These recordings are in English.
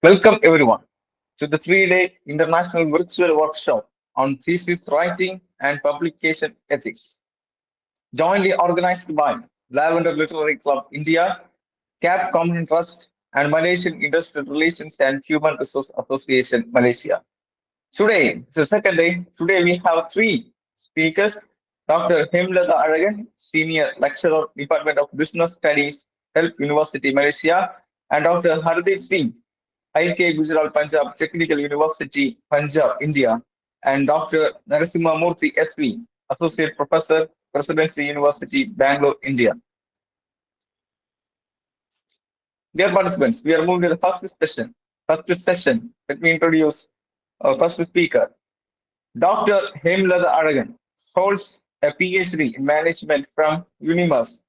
Welcome everyone to the 3-day international virtual workshop on thesis writing and publication ethics, jointly organized by Lavender Literary Club India, CAP Common Trust, and Malaysian Industrial Relations and Human Resource Association Malaysia. Today, it's the second day. Today we have three speakers. Dr. Hemlata Aragan, Senior Lecturer, Department of Business Studies, Health University, Malaysia, and Dr. Hardeep Singh, IK Gujarat Punjab Technical University, Punjab, India, and Dr. Narasimha Murthy SV, Associate Professor, Presidency University, Bangalore, India. Dear participants, we are moving to the first session. Let me introduce our first speaker. Dr. Hemlata Aragan holds a PhD in management from UNIMAS,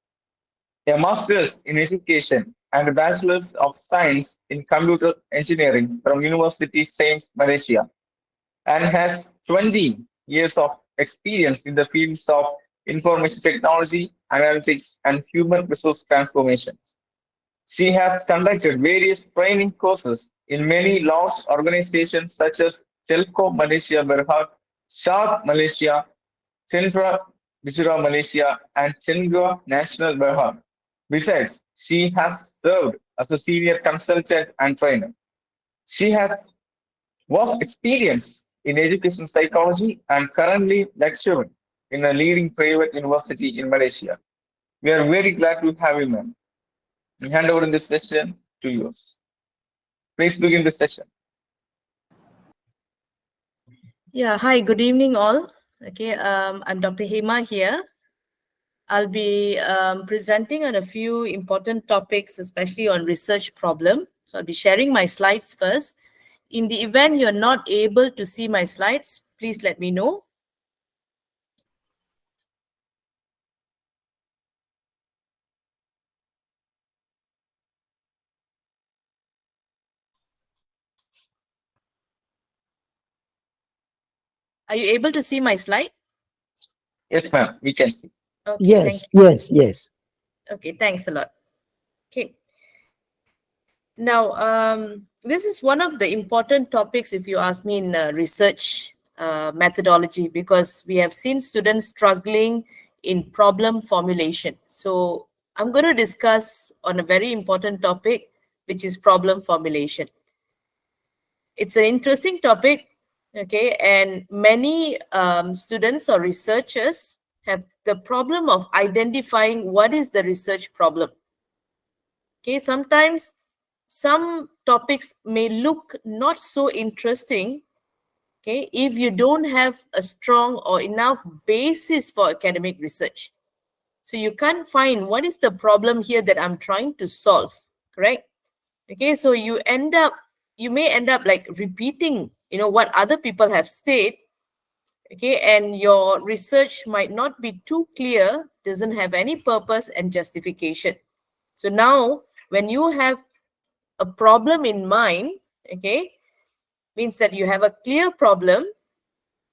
a master's in education, and a bachelor's of science in computer engineering from University Sains, Malaysia, and has 20 years of experience in the fields of information technology, analytics, and human resource transformation. She has conducted various training courses in many large organizations such as Telco Malaysia Berhad, Sharp Malaysia, Tendra Digera Malaysia, and Tenggua National Berhad. Besides, she has served as a senior consultant and trainer. She has vast experience in education psychology and currently lecturing in a leading private university in Malaysia. We are very glad to have you, ma'am. We hand over in this session to yours. Please begin the session. Yeah, hi, good evening all. Okay, I'm Dr. Hema here. I'll be presenting on a few important topics, especially on research problem. So I'll be sharing my slides first. In the event you're not able to see my slides, please let me know. Are you able to see my slide? Yes, ma'am, we can see. Okay, Yes. Okay, thanks a lot. Okay. Now, this is one of the important topics, if you ask me, in research methodology, because we have seen students struggling in problem formulation. So I'm going to discuss on a very important topic, which is problem formulation. It's an interesting topic, okay, and many students or researchers have the problem of identifying what is the research problem. Okay, sometimes some topics may look not so interesting, okay, if you don't have a strong or enough basis for academic research. So you can't find what is the problem here that I'm trying to solve, correct? Okay, so you may end up like repeating, what other people have said, okay, and your research might not be too clear, doesn't have any purpose and justification. So now, when you have a problem in mind, okay, means that you have a clear problem,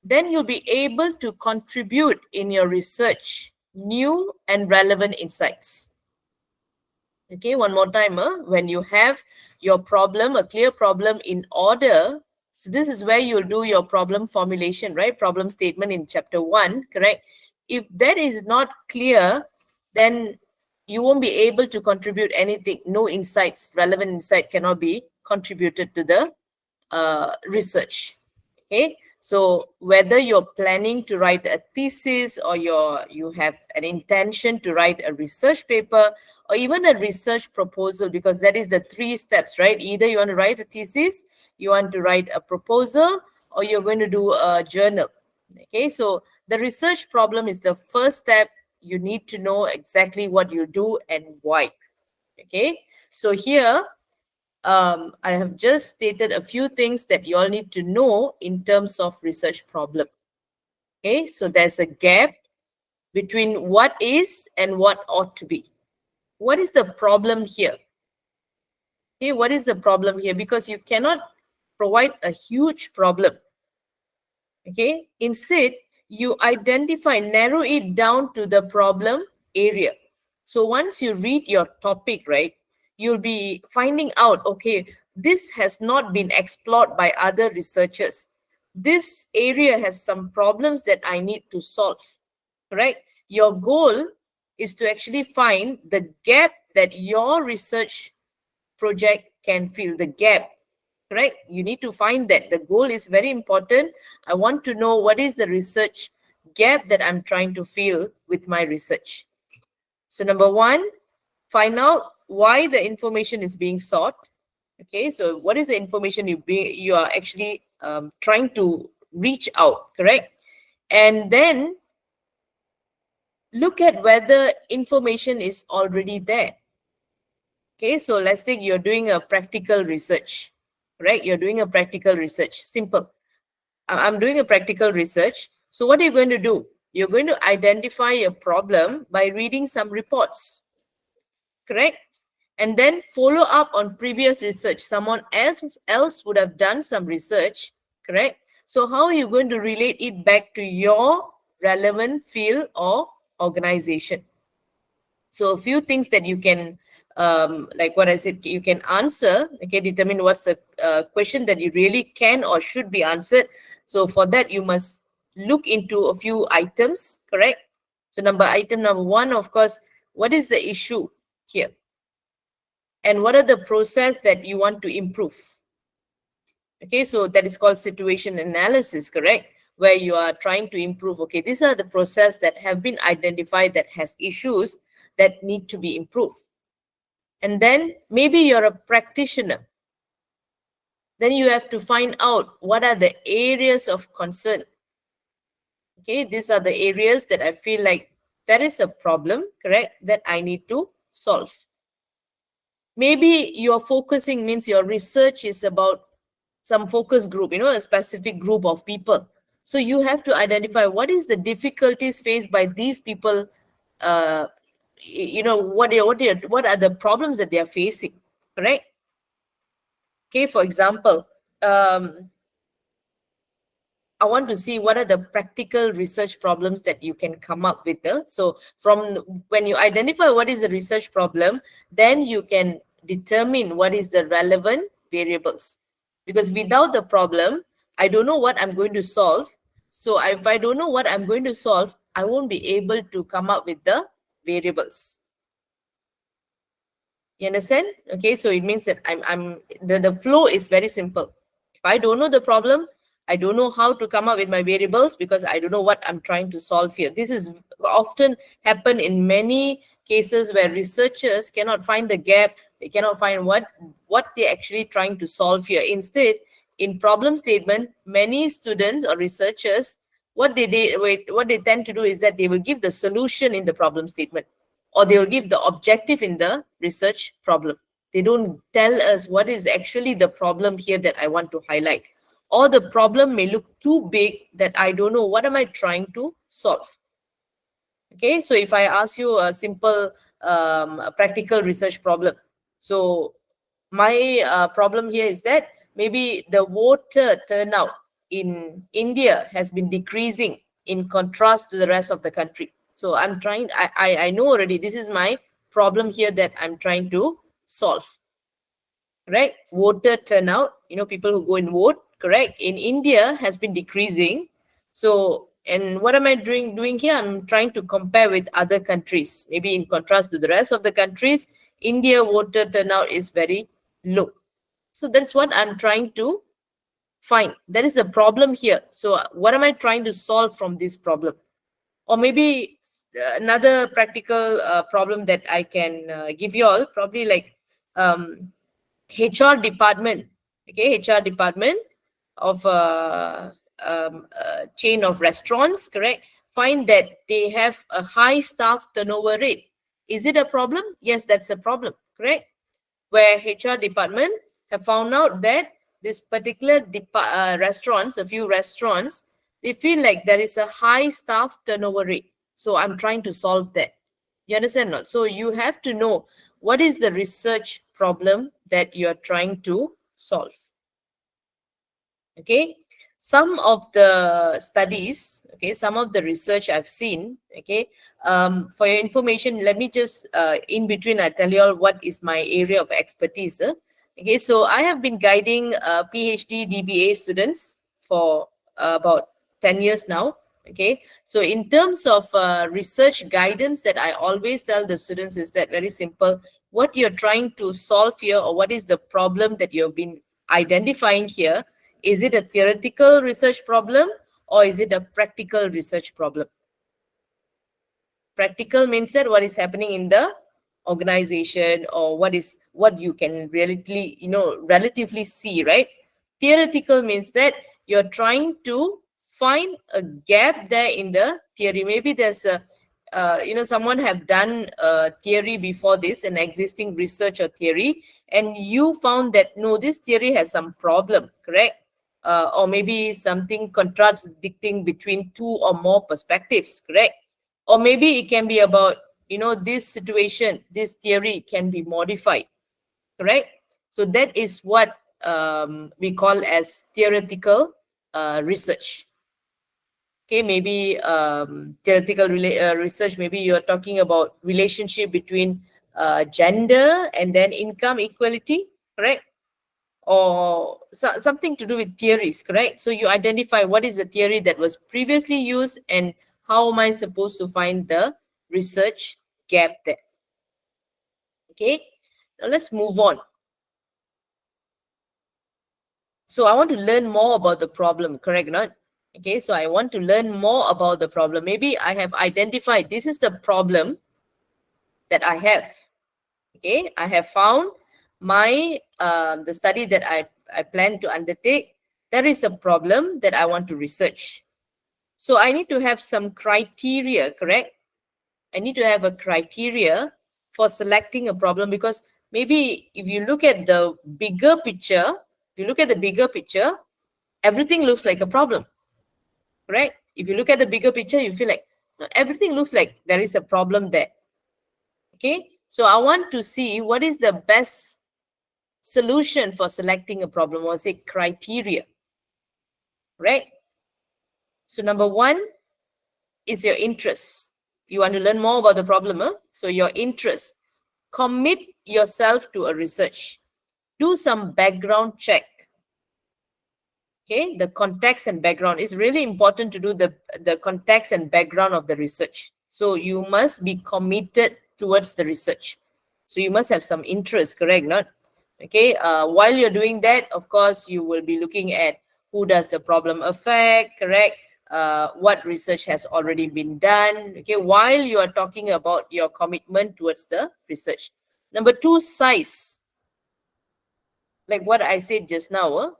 then you'll be able to contribute in your research new and relevant insights. Okay, one more time, when you have your problem, a clear problem in order, so this is where you'll do your problem formulation, right? Problem statement in chapter 1, correct? If that is not clear, then you won't be able to contribute anything. No insights, relevant insight cannot be contributed to the research. Okay, so whether you're planning to write a thesis or you have an intention to write a research paper or even a research proposal, because that is the 3 steps, right? Either you want to write a thesis, you want to write a proposal, or you're going to do a journal. Okay, so the research problem is the first step. You need to know exactly what you do and why. Okay, so here I have just stated a few things that you all need to know in terms of research problem. Okay, so there's a gap between what is and what ought to be. What is the problem here? Okay, what is the problem here? Because you cannot provide a huge problem. Okay, instead, you identify, narrow it down to the problem area. So once you read your topic, right, you'll be finding out, okay, this has not been explored by other researchers. This area has some problems that I need to solve, right? Your goal is to actually find the gap that your research project can fill, the gap, right? You need to find that. The goal is very important. I want to know what is the research gap that I'm trying to fill with my research. So number one, find out why the information is being sought. Okay, so what is the information you are actually trying to reach out, correct? And then look at whether information is already there. Okay, so let's think you're doing a practical research, right? You're doing a practical research. Simple. I'm doing a practical research. So what are you going to do? You're going to identify a problem by reading some reports, correct? And then follow up on previous research. Someone else would have done some research, correct? So how are you going to relate it back to your relevant field or organization? So a few things that you can, like what I said, you can answer, okay, determine what's a question that you really can or should be answered. So for that, you must look into a few items, correct? So item number one, of course, what is the issue here? And what are the process that you want to improve? Okay, so that is called situation analysis, correct? Where you are trying to improve. Okay, these are the process that have been identified that has issues that need to be improved. And then maybe you're a practitioner. Then you have to find out what are the areas of concern. Okay, these are the areas that I feel like there is a problem, correct, that I need to solve. Maybe your focusing means your research is about some focus group, a specific group of people. So you have to identify what is the difficulties faced by these people. What are the problems that they are facing, right? Okay, for example, I want to see what are the practical research problems that you can come up with. So from when you identify what is the research problem, then you can determine what is the relevant variables. Because without the problem, I don't know what I'm going to solve. So if I don't know what I'm going to solve, I won't be able to come up with the variables. You understand? Okay, so it means that the flow is very simple. If I don't know the problem, I don't know how to come up with my variables because I don't know what I'm trying to solve here. This is often happen in many cases where researchers cannot find the gap. They cannot find what they're actually trying to solve here. Instead, in problem statement, many students or researchers, what they tend to do is that they will give the solution in the problem statement, or they will give the objective in the research problem. They don't tell us what is actually the problem here that I want to highlight. Or the problem may look too big that I don't know what am I trying to solve. Okay, so if I ask you a simple practical research problem. So my problem here is that maybe the voter turnout in India has been decreasing in contrast to the rest of the country. So I know already this is my problem here that I'm trying to solve, right? Voter turnout, people who go and vote, correct, in India has been decreasing. So, and what am I doing here? I'm trying to compare with other countries. Maybe in contrast to the rest of the countries, India voter turnout is very low. So that's what I'm trying to find. There is a problem here. So what am I trying to solve from this problem? Or maybe another practical problem that I can give you all, probably like HR department, okay, HR department of a chain of restaurants, correct, find that they have a high staff turnover rate. Is it a problem? Yes, that's a problem, correct? Where HR department have found out that this particular restaurants, a few restaurants, they feel like there is a high staff turnover rate. So I'm trying to solve that. You understand not? So you have to know what is the research problem that you're trying to solve. Okay, some of the studies, okay, some of the research I've seen, okay, for your information, let me just in between I tell you all what is my area of expertise. Okay, so I have been guiding PhD DBA students for about 10 years now. Okay, so in terms of research guidance, that I always tell the students is that very simple. What you're trying to solve here, or what is the problem that you've been identifying here? Is it a theoretical research problem, or is it a practical research problem? Practical means that what is happening in the organization, or what you can relatively see, right? Theoretical means that you're trying to find a gap there in the theory. Maybe there's a someone have done a theory before this, an existing research or theory, and you found that no, this theory has some problem, correct? Or maybe something contradicting between two or more perspectives, correct? Or maybe it can be about, this situation, this theory can be modified, correct? So that is what we call as theoretical research. Okay, maybe theoretical research, maybe you're talking about relationship between gender and then income equality, correct? Or something to do with theories, correct? So you identify what is the theory that was previously used, and how am I supposed to find the research gap there? Okay, now let's move on. So I want to learn more about the problem, correct? Not okay. So I want to learn more about the problem. Maybe I have identified this is the problem that I have. Okay, I have found my the study that I plan to undertake. There is a problem that I want to research. So I need to have some criteria, correct? I need to have a criteria for selecting a problem, because maybe if you look at the bigger picture, everything looks like a problem, right? If you look at the bigger picture, you feel like "No, everything looks like there is a problem there." Okay, so I want to see what is the best solution for selecting a problem, or say criteria, right? So number one is your interest. You want to learn more about the problem, huh? So your interest. Commit yourself to a research. Do some background check. Okay, the context and background is really important to do the context and background of the research. So you must be committed towards the research. So you must have some interest, correct? Not okay. While you're doing that, of course, you will be looking at who does the problem affect, correct? What research has already been done. Okay, while you are talking about your commitment towards the research. Number two, size. Like what I said just now,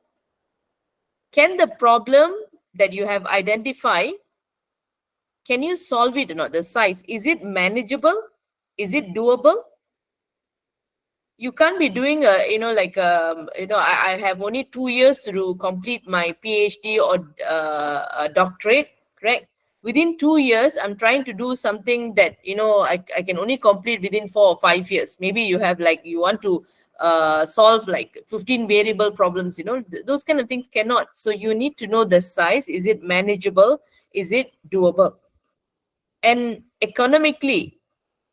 can the problem that you have identified, can you solve it or not? The size, is it manageable? Is it doable? You can't be doing I have only 2 years to complete my PhD or a doctorate, correct? Within 2 years, I'm trying to do something that, I can only complete within 4 or 5 years. Maybe you have you want to solve like 15 variable problems, those kind of things cannot. So you need to know the size. Is it manageable? Is it doable? And economically,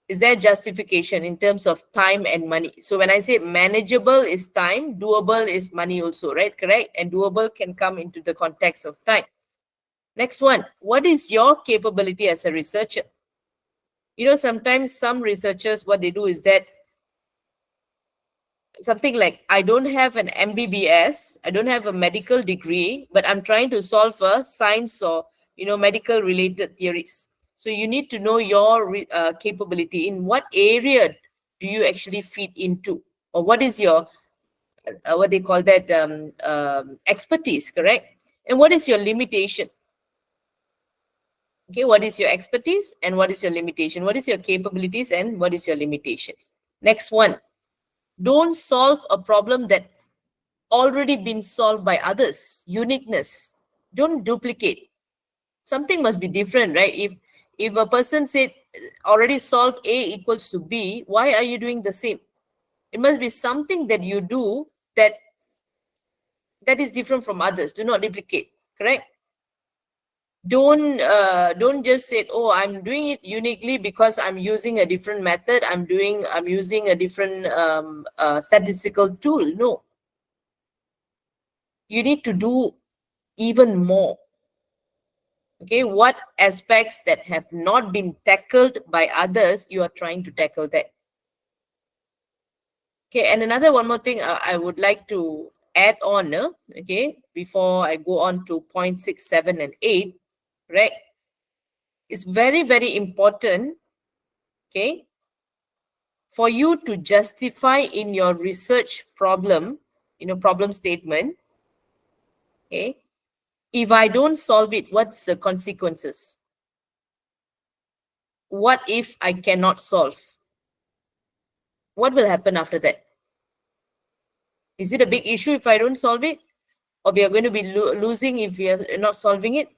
is there justification in terms of time and money? So when I say manageable is time, doable is money also, right? Correct? And doable can come into the context of time. Next one, what is your capability as a researcher? Sometimes some researchers, what they do is that something like, I don't have an MBBS, I don't have a medical degree, but I'm trying to solve a science or, medical related theories. So you need to know your capability. In what area do you actually fit into? Or what is your, what they call that, expertise, correct? And what is your limitation? Okay, what is your expertise and what is your limitation? What is your capabilities and what is your limitation? Next one, don't solve a problem that already been solved by others. Uniqueness. Don't duplicate. Something must be different, right? If a person said already solved A equals to B, why are you doing the same? It must be something that you do that is different from others. Do not duplicate, correct? Don't just say, oh, I'm doing it uniquely because I'm using a different method, I'm using a different statistical tool. No, you need to do even more. Okay, what aspects that have not been tackled by others, you are trying to tackle that. Okay, and another one more thing I would like to add on, okay, before I go on to point 6, 7, and 8, right? It's very, very important, okay, for you to justify in your research problem, problem statement, okay, if I don't solve it, what's the consequences? What if I cannot solve? What will happen after that? Is it a big issue if I don't solve it? Or we are going to be losing if we are not solving it?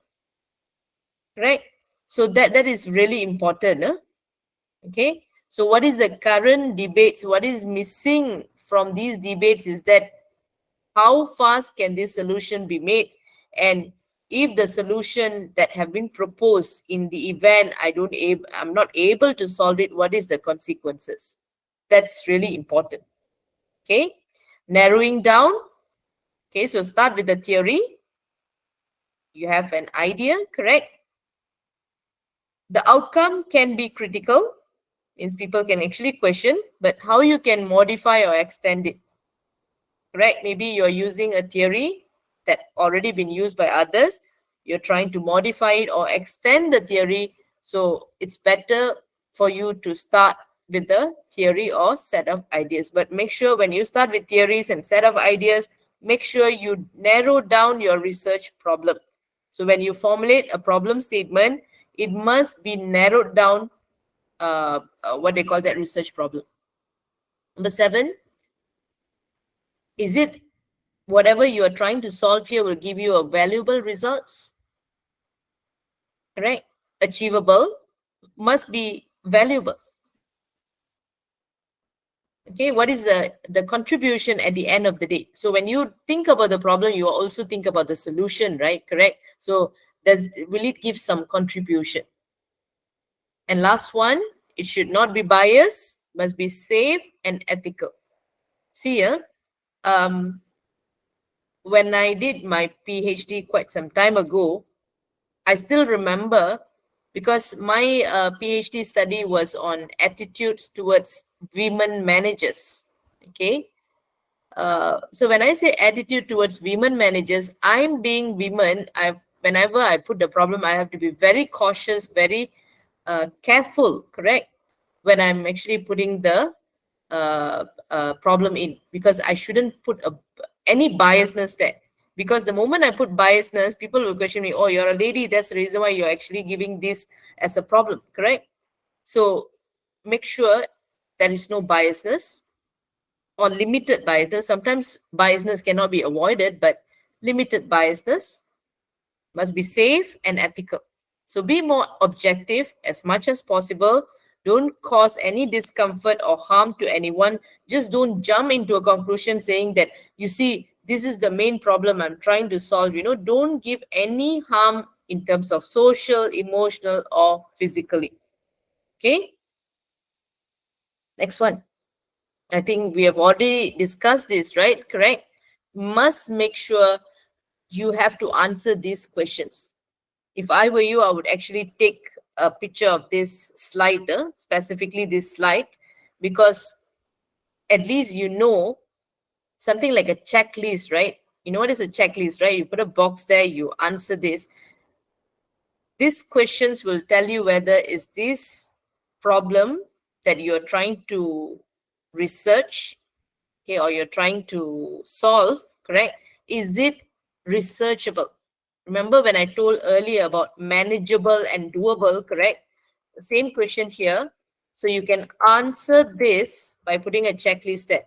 Right? So that is really important. Okay. So what is the current debates? What is missing from these debates is that how fast can this solution be made? And if the solution that have been proposed in the event I'm not able to solve it, what is the consequences? That's really important. Okay. Narrowing down. Okay, so start with the theory. You have an idea, correct? The outcome can be critical, means people can actually question, but how you can modify or extend it, right? Maybe you're using a theory that already been used by others. You're trying to modify it or extend the theory. So it's better for you to start with the theory or set of ideas. But make sure when you start with theories and set of ideas, make sure you narrow down your research problem. So when you formulate a problem statement, it must be narrowed down, what they call that research problem. Number 7, is it whatever you are trying to solve here will give you a valuable results? Right? Achievable, must be valuable. Okay, what is the contribution at the end of the day? So when you think about the problem, you also think about the solution, right? Correct. So will it give some contribution? And last one, it should not be biased, must be safe and ethical. See here, when I did my PhD quite some time ago, I still remember, because my PhD study was on attitudes towards women managers. Okay. So when I say attitude towards women managers, I'm being women. Whenever I put the problem, I have to be very cautious, very careful, correct? When I'm actually putting the problem in, because I shouldn't put any biasness there. Because the moment I put biasness, people will question me, oh, you're a lady, that's the reason why you're actually giving this as a problem, correct? So make sure there is no biasness or limited biasness. Sometimes biasness cannot be avoided, but limited biasness, must be safe and ethical. So be more objective as much as possible. Don't cause any discomfort or harm to anyone. Just don't jump into a conclusion saying that, you see, this is the main problem I'm trying to solve. Don't give any harm in terms of social, emotional, or physically. Okay. Next one. I think we have already discussed this, right? Correct. Must make sure you have to answer these questions. If I were you, I would actually take a picture of this slide, specifically this slide, because at least something like a checklist, right? You know what is a checklist, right? You put a box there, you answer this. These questions will tell you whether is this problem that you're trying to research, okay, or you're trying to solve, correct? Is it researchable? Remember when I told earlier about manageable and doable, correct? The same question here. So you can answer this by putting a checklist there.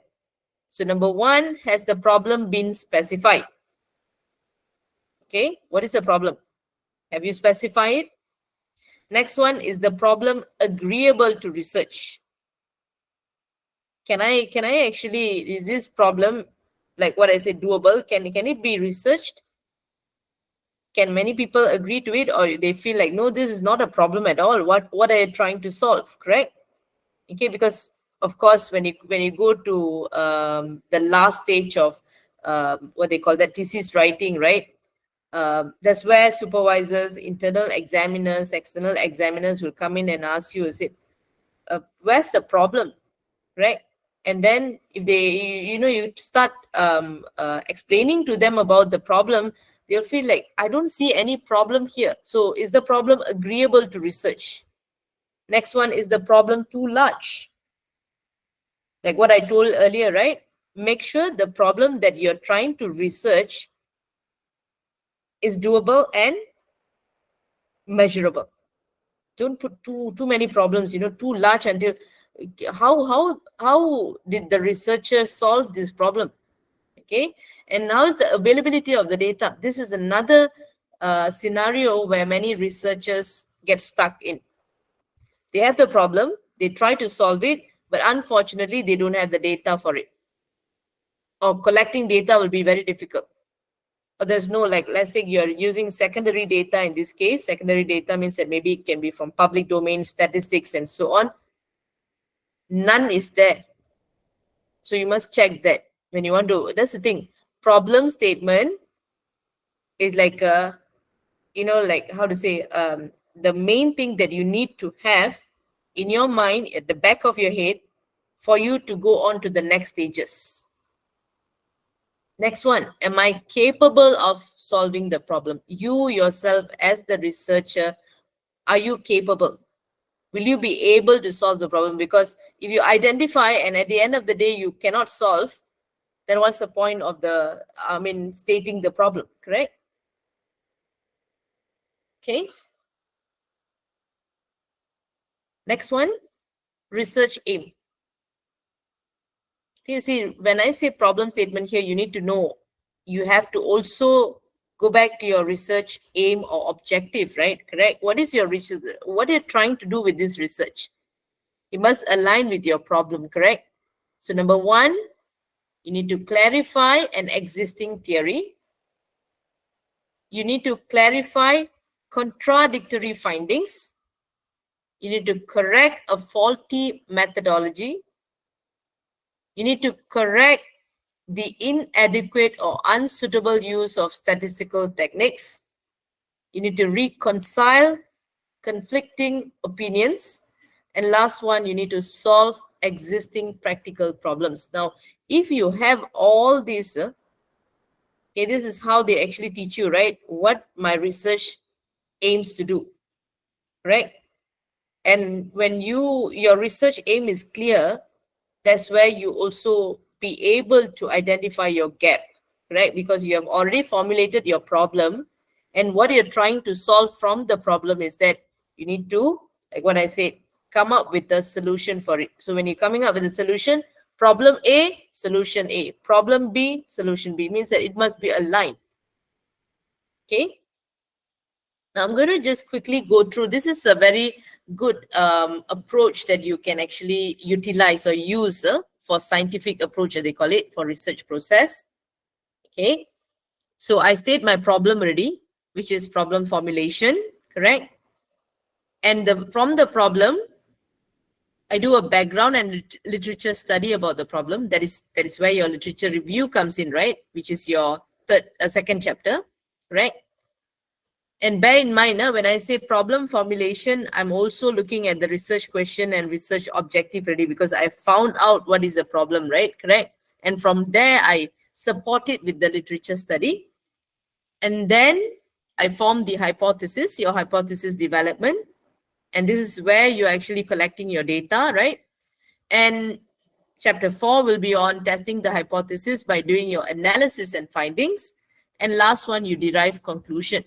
So number 1, has the problem been specified? Okay, what is the problem? Have you specified? Next one, is the problem agreeable to research? Can I actually, is this problem, like what I said, doable? Can it be researched? Can many people agree to it, or they feel like, no, this is not a problem at all? What are you trying to solve? Correct? Okay, because of course, when you go to the last stage of what they call that thesis writing, right? That's where supervisors, internal examiners, external examiners will come in and ask you, is it where's the problem, right? And then if they, you start explaining to them about the problem, they'll feel like, I don't see any problem here. So is the problem agreeable to research? Next one, is the problem too large? Like what I told earlier, right? Make sure the problem that you're trying to research is doable and measurable. Don't put too many problems, too large until how did the researcher solve this problem? Okay, and now is the availability of the data. This is another scenario where many researchers get stuck in. They have the problem, they try to solve it, but unfortunately they don't have the data for it, or collecting data will be very difficult. Or there's no, like, let's say you're using secondary data. In this case, secondary data means that maybe it can be from public domain statistics and so on. None is there. So you must check that when you want to. That's the thing. Problem statement is like a, like how to say, the main thing that you need to have in your mind at the back of your head for you to go on to the next stages. Next one, am I capable of solving the problem? You yourself as the researcher, are you capable? Will you be able to solve the problem? Because if you identify and at the end of the day you cannot solve, then what's the point of stating the problem, correct? Okay. Next one, research aim. You see, when I say problem statement here, you need to know, you have to also go back to your research aim or objective, right? Correct? What is your research? What you're trying to do with this research? It must align with your problem, correct? So number one, you need to clarify an existing theory. You need to clarify contradictory findings. You need to correct a faulty methodology. You need to correct the inadequate or unsuitable use of statistical techniques. You need to reconcile conflicting opinions. And last one, you need to solve existing practical problems. Now, if you have all these, okay, this is how they actually teach you, right? What my research aims to do, right? And when your research aim is clear, that's where you also be able to identify your gap, right? Because you have already formulated your problem, and what you're trying to solve from the problem is that you need to, like what I said, come up with a solution for it. So when you're coming up with a solution, problem A, solution A, problem B, solution B, means that it must be aligned. Okay. Now I'm going to just quickly go through. This is a very good approach that you can actually utilize or use for scientific approach, as they call it, for research process. Okay. So I state my problem already, which is problem formulation, correct? And from the problem, I do a background and literature study about the problem. That is where your literature review comes in, right? Which is your second chapter, right? And bear in mind, when I say problem formulation, I'm also looking at the research question and research objective already, because I found out what is the problem, right? Correct? And from there, I support it with the literature study. And then I form the hypothesis, your hypothesis development. And this is where you're actually collecting your data, right? And chapter 4 will be on testing the hypothesis by doing your analysis and findings. And last one, you derive conclusion.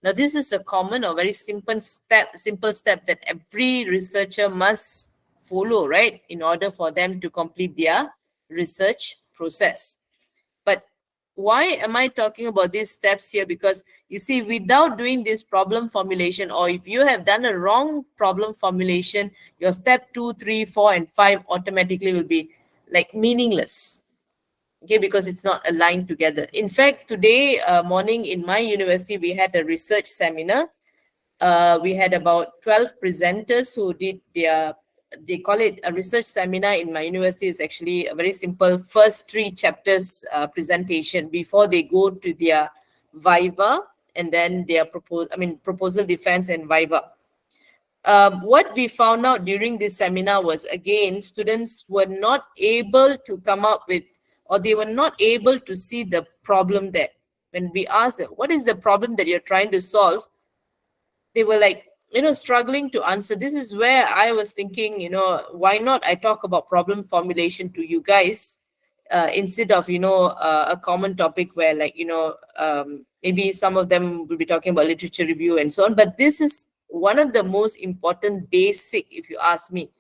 Now, this is a common or very simple step that every researcher must follow, right, in order for them to complete their research process. But why am I talking about these steps here? Because you see, without doing this problem formulation, or if you have done a wrong problem formulation, your step 2, 3, 4, and 5 automatically will be like meaningless. okay, because it's not aligned together. In fact, today morning in my university, we had a research seminar. We had about 12 presenters who did they call it a research seminar in my university. Is actually a very simple first three chapters presentation before they go to their viva, and then their proposal defense and viva. What we found out during this seminar was, again, students were not able to come up with, or they were not able to see the problem there. When we asked them, what is the problem that you're trying to solve? They were like, struggling to answer. This is where I was thinking, why not I talk about problem formulation to you guys, instead of, a common topic where, like, maybe some of them will be talking about literature review and so on. But this is one of the most important basic, if you ask me,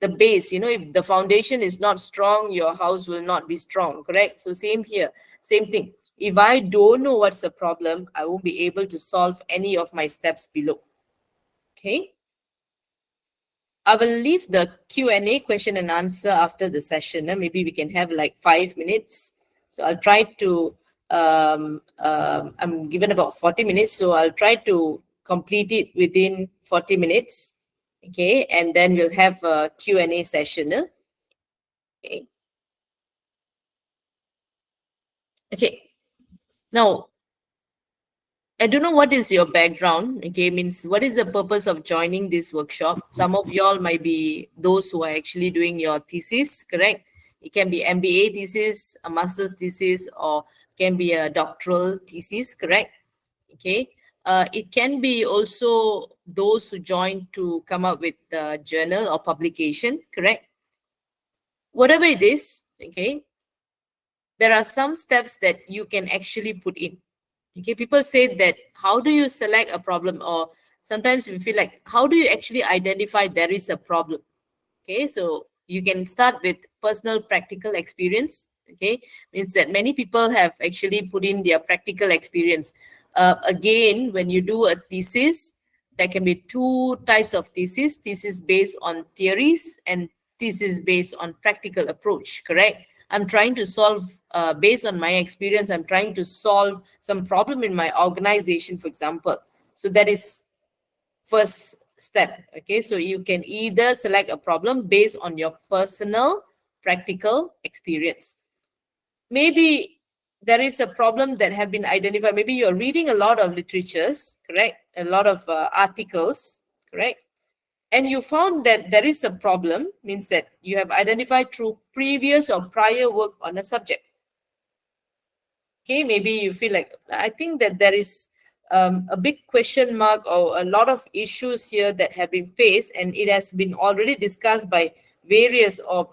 the base. If the foundation is not strong, your house will not be strong, correct? So same here, same thing. If I don't know what's the problem, I won't be able to solve any of my steps below. Okay. I will leave the Q&A, question and answer, after the session. Maybe we can have like 5 minutes. So I'll try to, I'm given about 40 minutes. So I'll try to complete it within 40 minutes. Okay. And then we'll have a Q&A session. Okay. Okay. Now, I don't know what is your background, okay, means what is the purpose of joining this workshop? Some of y'all might be those who are actually doing your thesis, correct? It can be MBA thesis, a master's thesis, or can be a doctoral thesis, correct? Okay. It can be also those who join to come up with the journal or publication, correct? Whatever it is, okay, there are some steps that you can actually put in. Okay, people say that, how do you select a problem? Or sometimes we feel like, how do you actually identify there is a problem? Okay, so you can start with personal practical experience. Okay, means that many people have actually put in their practical experience. Again, when you do a thesis, there can be two types of thesis based on theories and thesis based on practical approach, correct? I'm trying to solve, based on my experience, I'm trying to solve some problem in my organization, for example. So that is first step. Okay, so you can either select a problem based on your personal practical experience. Maybe there is a problem that have been identified. Maybe you're reading a lot of literatures, correct? A lot of articles, correct? And you found that there is a problem, means that you have identified through previous or prior work on a subject. Okay, maybe you feel like, I think that there is a big question mark or a lot of issues here that have been faced, and it has been already discussed by various or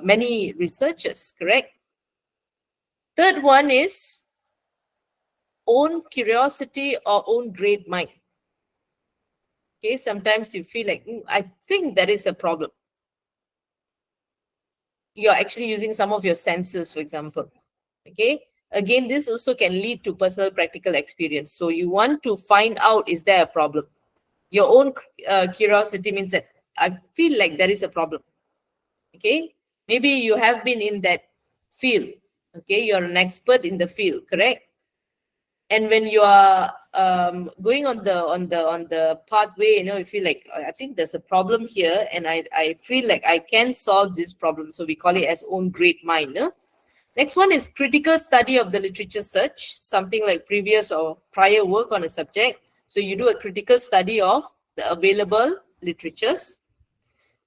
many researchers, correct? Third one is own curiosity or own great mind. Okay, sometimes you feel like, I think there is a problem. You're actually using some of your senses, for example. Okay, again, this also can lead to personal practical experience. So you want to find out, is there a problem? Your own curiosity means that I feel like there is a problem. Okay, maybe you have been in that field. Okay, you're an expert in the field, correct? And when you are going on the pathway, you feel like, I think there's a problem here, and I feel like I can solve this problem. So we call it as own great mind. No? Next one is critical study of the literature search, something like previous or prior work on a subject. So you do a critical study of the available literatures.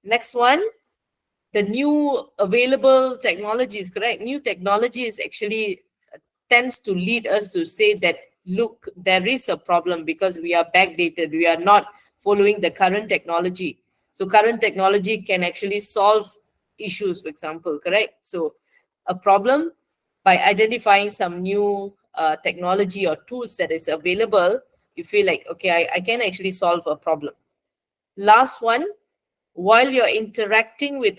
Next one, the new available technologies, correct? New technology is actually tends to lead us to say that, look, there is a problem because we are backdated. We are not following the current technology. So current technology can actually solve issues, for example, correct? So a problem, by identifying some new technology or tools that is available, you feel like, okay, I can actually solve a problem. Last one, while you're interacting with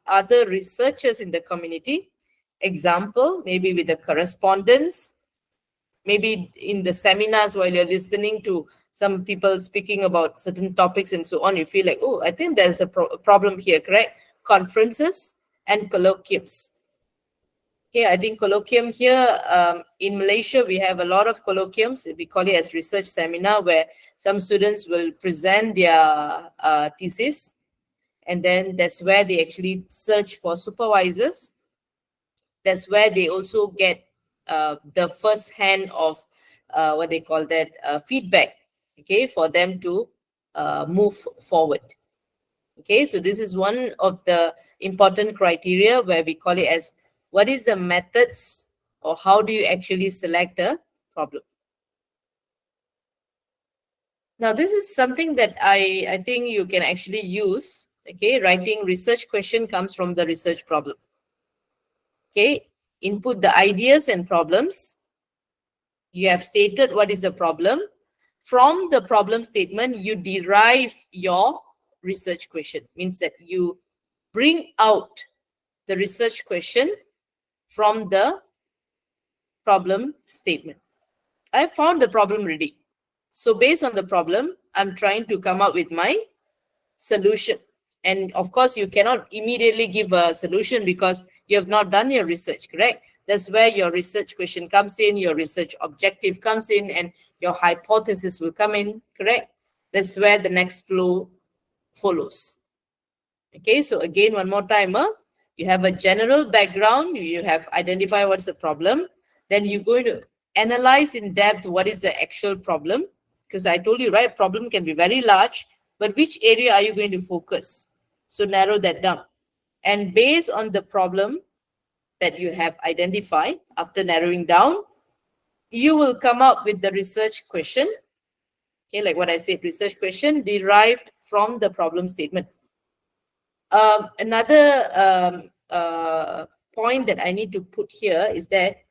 other researchers in the community, example, maybe with the correspondence, maybe in the seminars while you're listening to some people speaking about certain topics and so on, you feel like, oh, I think there's a problem here, correct? Conferences and colloquiums. Okay, I think colloquium here, in Malaysia, we have a lot of colloquiums. We call it as research seminar, where some students will present their thesis, and then that's where they actually search for supervisors. That's where they also get the first hand of what they call that feedback, okay, for them to move forward. Okay, so this is one of the important criteria where we call it as what is the methods or how do you actually select a problem. Now, this is something that I think you can actually use. Okay, writing research question comes from the research problem. Okay, input the ideas and problems. You have stated what is the problem. From the problem statement, you derive your research question. Means that you bring out the research question from the problem statement. I found the problem ready. So based on the problem, I'm trying to come up with my solution. And of course, you cannot immediately give a solution because you have not done your research, correct? That's where your research question comes in, your research objective comes in, and your hypothesis will come in, correct? That's where the next flow follows. Okay, so again, one more time, you have a general background, you have identified what's the problem, then you're going to analyze in depth what is the actual problem, because I told you, right, problem can be very large, but which area are you going to focus? So narrow that down. And based on the problem that you have identified, after narrowing down, you will come up with the research question. Okay, like what I said, research question derived from the problem statement. Another point that I need to put here is that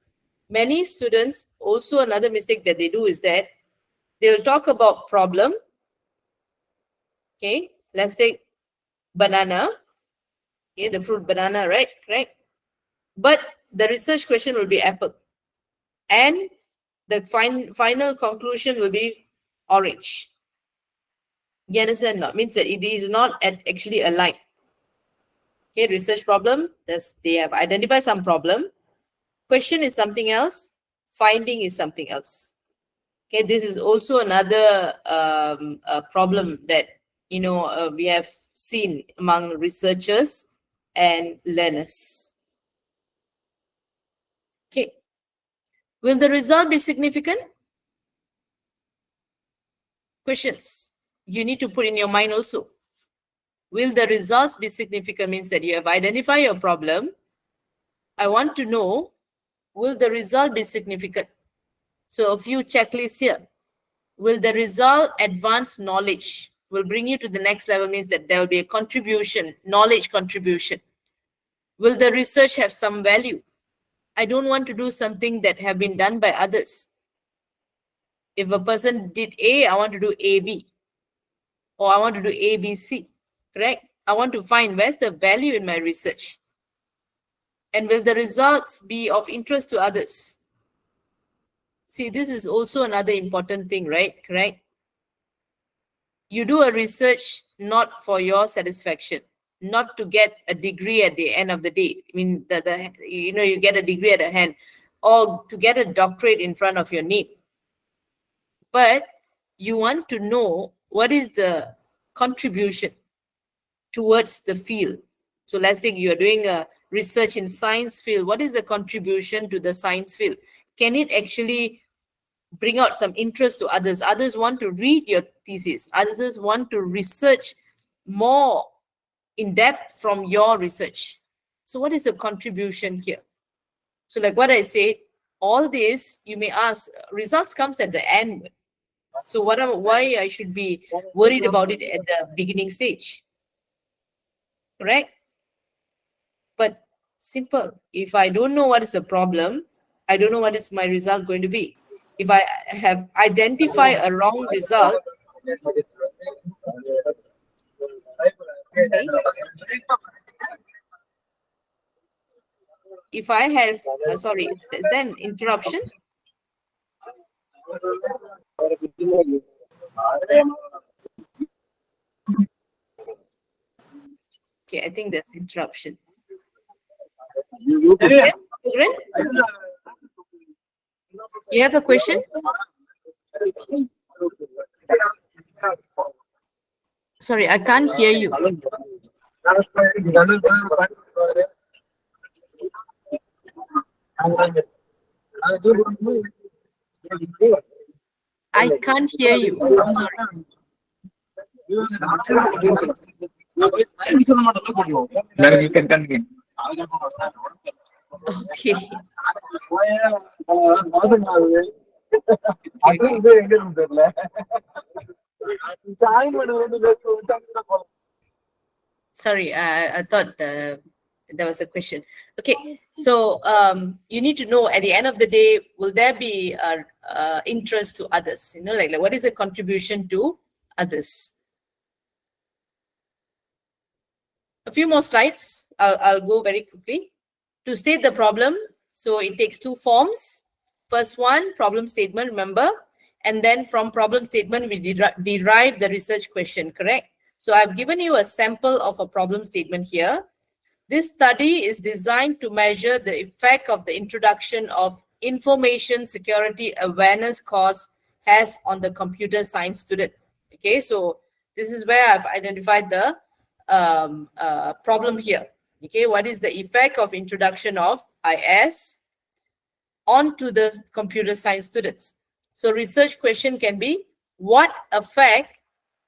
many students, also another mistake that they do is that they will talk about problem. Okay, let's take banana. Okay, the fruit banana, right? Right. But the research question will be apple. And the final conclusion will be orange. You understand? Not means that it is not actually aligned. Okay, research problem, they have identified some problem. Question is something else. Finding is something else. Okay, this is also another problem that we have seen among researchers and learners. Okay, will the result be significant? Questions you need to put in your mind also. Will the results be significant means that you have identified your problem. I want to know, will the result be significant? So a few checklists here. Will the result advance knowledge? Will bring you to the next level means that there will be a contribution, knowledge contribution. Will the research have some value? I don't want to do something that have been done by others. If a person did A, I want to do AB. Or I want to do ABC, correct? I want to find where's the value in my research. And will the results be of interest to others? See, this is also another important thing, right? Correct? You do a research not for your satisfaction, not to get a degree at the end of the day. I mean, you get a degree at the hand, or to get a doctorate in front of your name. But you want to know what is the contribution towards the field. So let's say you are doing a research in science field. What is the contribution to the science field? Can it actually bring out some interest to others? Others want to read your thesis. Others want to research more in depth from your research. So what is the contribution here? So like what I said, all this, you may ask, results comes at the end. So why I should be worried about it at the beginning stage? Correct? But simple. If I don't know what is the problem, I don't know what is my result going to be. If I have identified a wrong result, okay. If I have, sorry, is there an interruption? Okay, I think that's interruption. Okay, Children, you have a question? Sorry, I can't hear you. I can't hear you. Sorry. Then you can continue. Okay. Sorry, I thought there was a question. Okay, so you need to know at the end of the day, will there be interest to others? You know, like what is the contribution to others? A few more slides. I'll go very quickly. To state the problem, so it takes two forms. First one, problem statement, remember? And then from problem statement, we derive the research question, correct? So I've given you a sample of a problem statement here. This study is designed to measure the effect of the introduction of information security awareness course has on the computer science student. Okay, so this is where I've identified the problem here. Okay, what is the effect of introduction of IS onto the computer science students? So research question can be, what effect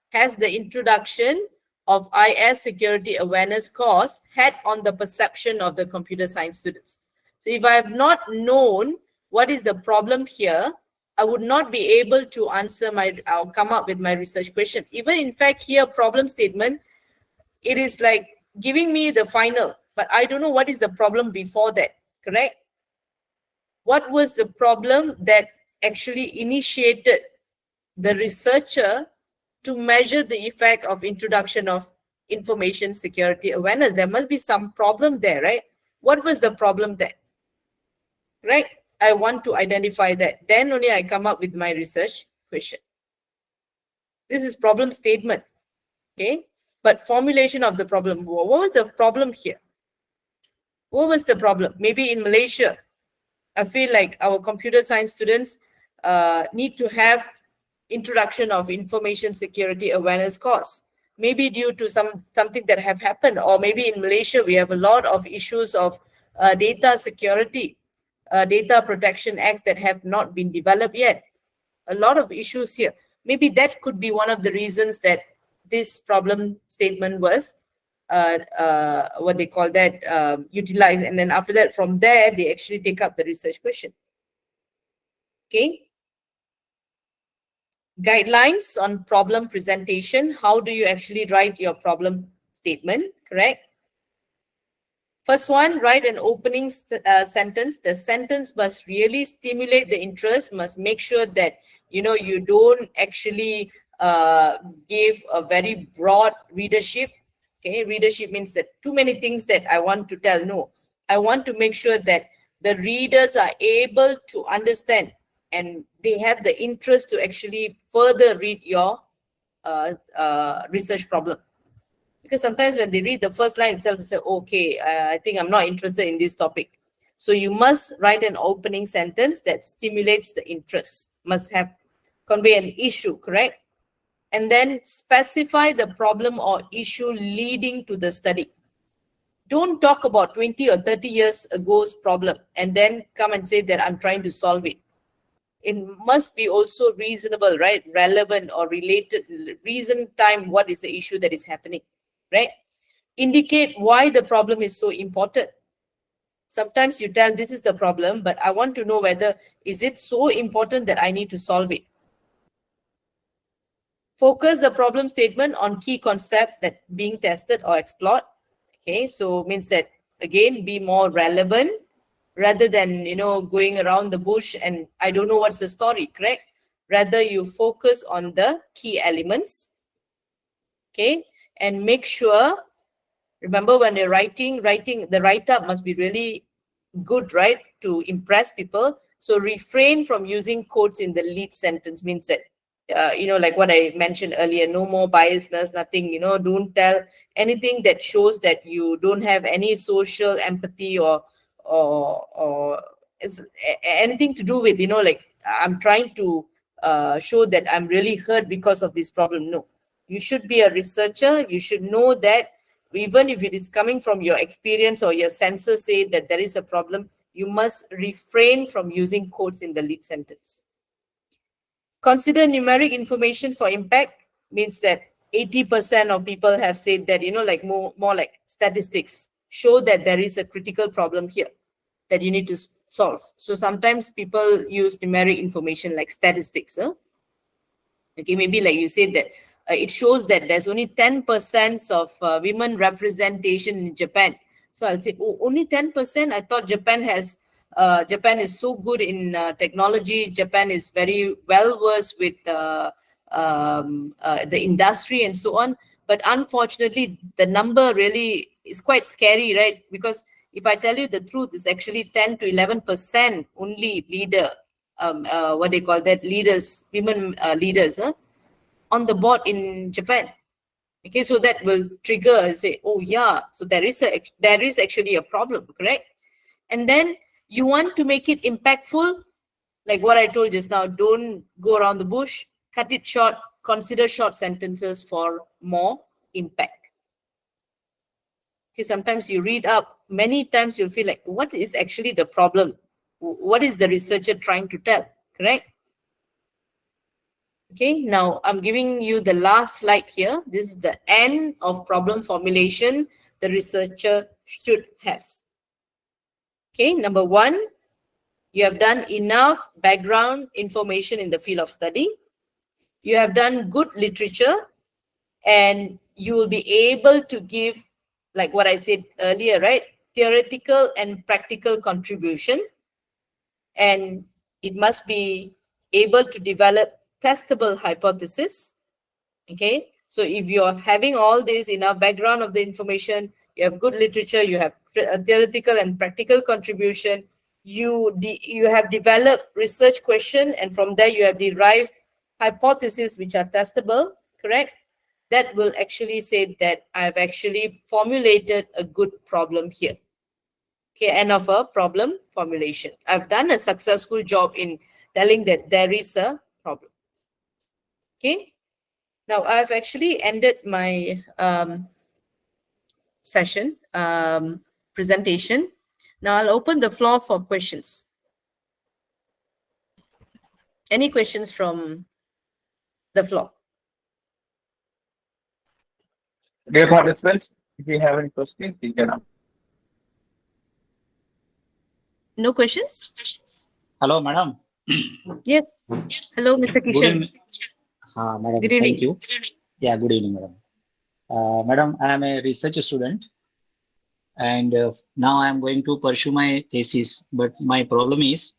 has the introduction of IS security awareness course had on the perception of the computer science students? So if I have not known what is the problem here, I would not be able to answer I'll come up with my research question. Even in fact here, problem statement, it is like giving me the final, but I don't know what is the problem before that, correct? What was the problem that actually initiated the researcher to measure the effect of introduction of information security awareness? There must be some problem there, right? What was the problem there? Right? I want to identify that. Then only I come up with my research question. This is problem statement. Okay. But formulation of the problem. What was the problem here? What was the problem? Maybe in Malaysia, I feel like our computer science students need to have introduction of information security awareness course. Maybe due to something that have happened, or maybe in Malaysia we have a lot of issues of data security, data protection acts that have not been developed yet. A lot of issues here. Maybe that could be one of the reasons that this problem statement was what they call that utilized, and then after that, from there they actually take up the research question. Okay. Guidelines on problem presentation. How do you actually write your problem statement, correct? First one, write an opening sentence. The sentence must really stimulate the interest, must make sure that, you know, you don't actually give a very broad readership. Okay, readership means that too many things that I want to tell. No, I want to make sure that the readers are able to understand and they have the interest to actually further read your research problem. Because sometimes when they read the first line itself, they say, okay, I think I'm not interested in this topic. So you must write an opening sentence that stimulates the interest, must have convey an issue, correct? And then specify the problem or issue leading to the study. Don't talk about 20 or 30 years ago's problem and then come and say that I'm trying to solve it. It must be also reasonable, right? Relevant or related, reason time, what is the issue that is happening, right? Indicate why the problem is so important. Sometimes you tell this is the problem, but I want to know whether is it so important that I need to solve it. Focus the problem statement on key concept that being tested or explored. Okay, so means that again, be more relevant rather than, you know, going around the bush and I don't know what's the story, correct? Rather you focus on the key elements. Okay, and make sure, remember when you're writing, the write-up must be really good, right? To impress people. So refrain from using quotes in the lead sentence, means that, you know, like what I mentioned earlier, no more biasness, nothing, you know, don't tell anything that shows that you don't have any social empathy or or is anything to do with, like I'm trying to show that I'm really hurt because of this problem. No, you should be a researcher. You should know that even if it is coming from your experience or your senses say that there is a problem, you must refrain from using quotes in the lead sentence. Consider numeric information for impact means that 80% of people have said that, like more like statistics show that there is a critical problem here that you need to solve. So sometimes people use numeric information like statistics. Okay, maybe like you said that it shows that there's only 10% of women representation in Japan. So I'll say, oh, only 10%. I thought Japan is so good in technology. Japan is very well versed with the industry and so on. But unfortunately, the number really is quite scary, right? Because if I tell you the truth, it's actually 10 to 11% only what they call that, women leaders on the board in Japan. Okay, so that will trigger and say, oh yeah, so there is actually a problem, correct? And then you want to make it impactful, like what I told just now, don't go around the bush, cut it short, consider short sentences for more impact. Okay, sometimes you read up, many times you'll feel like, what is actually the problem? What is the researcher trying to tell, correct? Okay, now I'm giving you the last slide here. This is the end of problem formulation the researcher should have. Okay, number one, you have done enough background information in the field of study. You have done good literature, and you will be able to give, like what I said earlier, right? Theoretical and practical contribution. And it must be able to develop testable hypothesis. Okay, so if you're having all this enough background of the information, you have good literature, you have theoretical and practical contribution, you have developed research question, and from there you have derived hypotheses which are testable, correct? That will actually say that I've actually formulated a good problem here. Okay, end of a problem formulation. I've done a successful job in telling that there is a problem. Okay, now I've actually ended my session presentation. Now I'll open the floor for questions. Any questions from the floor? Dear participants, if you have any questions, you can ask. No questions? Hello, madam. Yes. Hello, Mr. Good Kishan. evening. Madam, Good evening. thank you. Yeah, good evening, madam. Madam, I am a research student, and now I am going to pursue my thesis. But my problem is,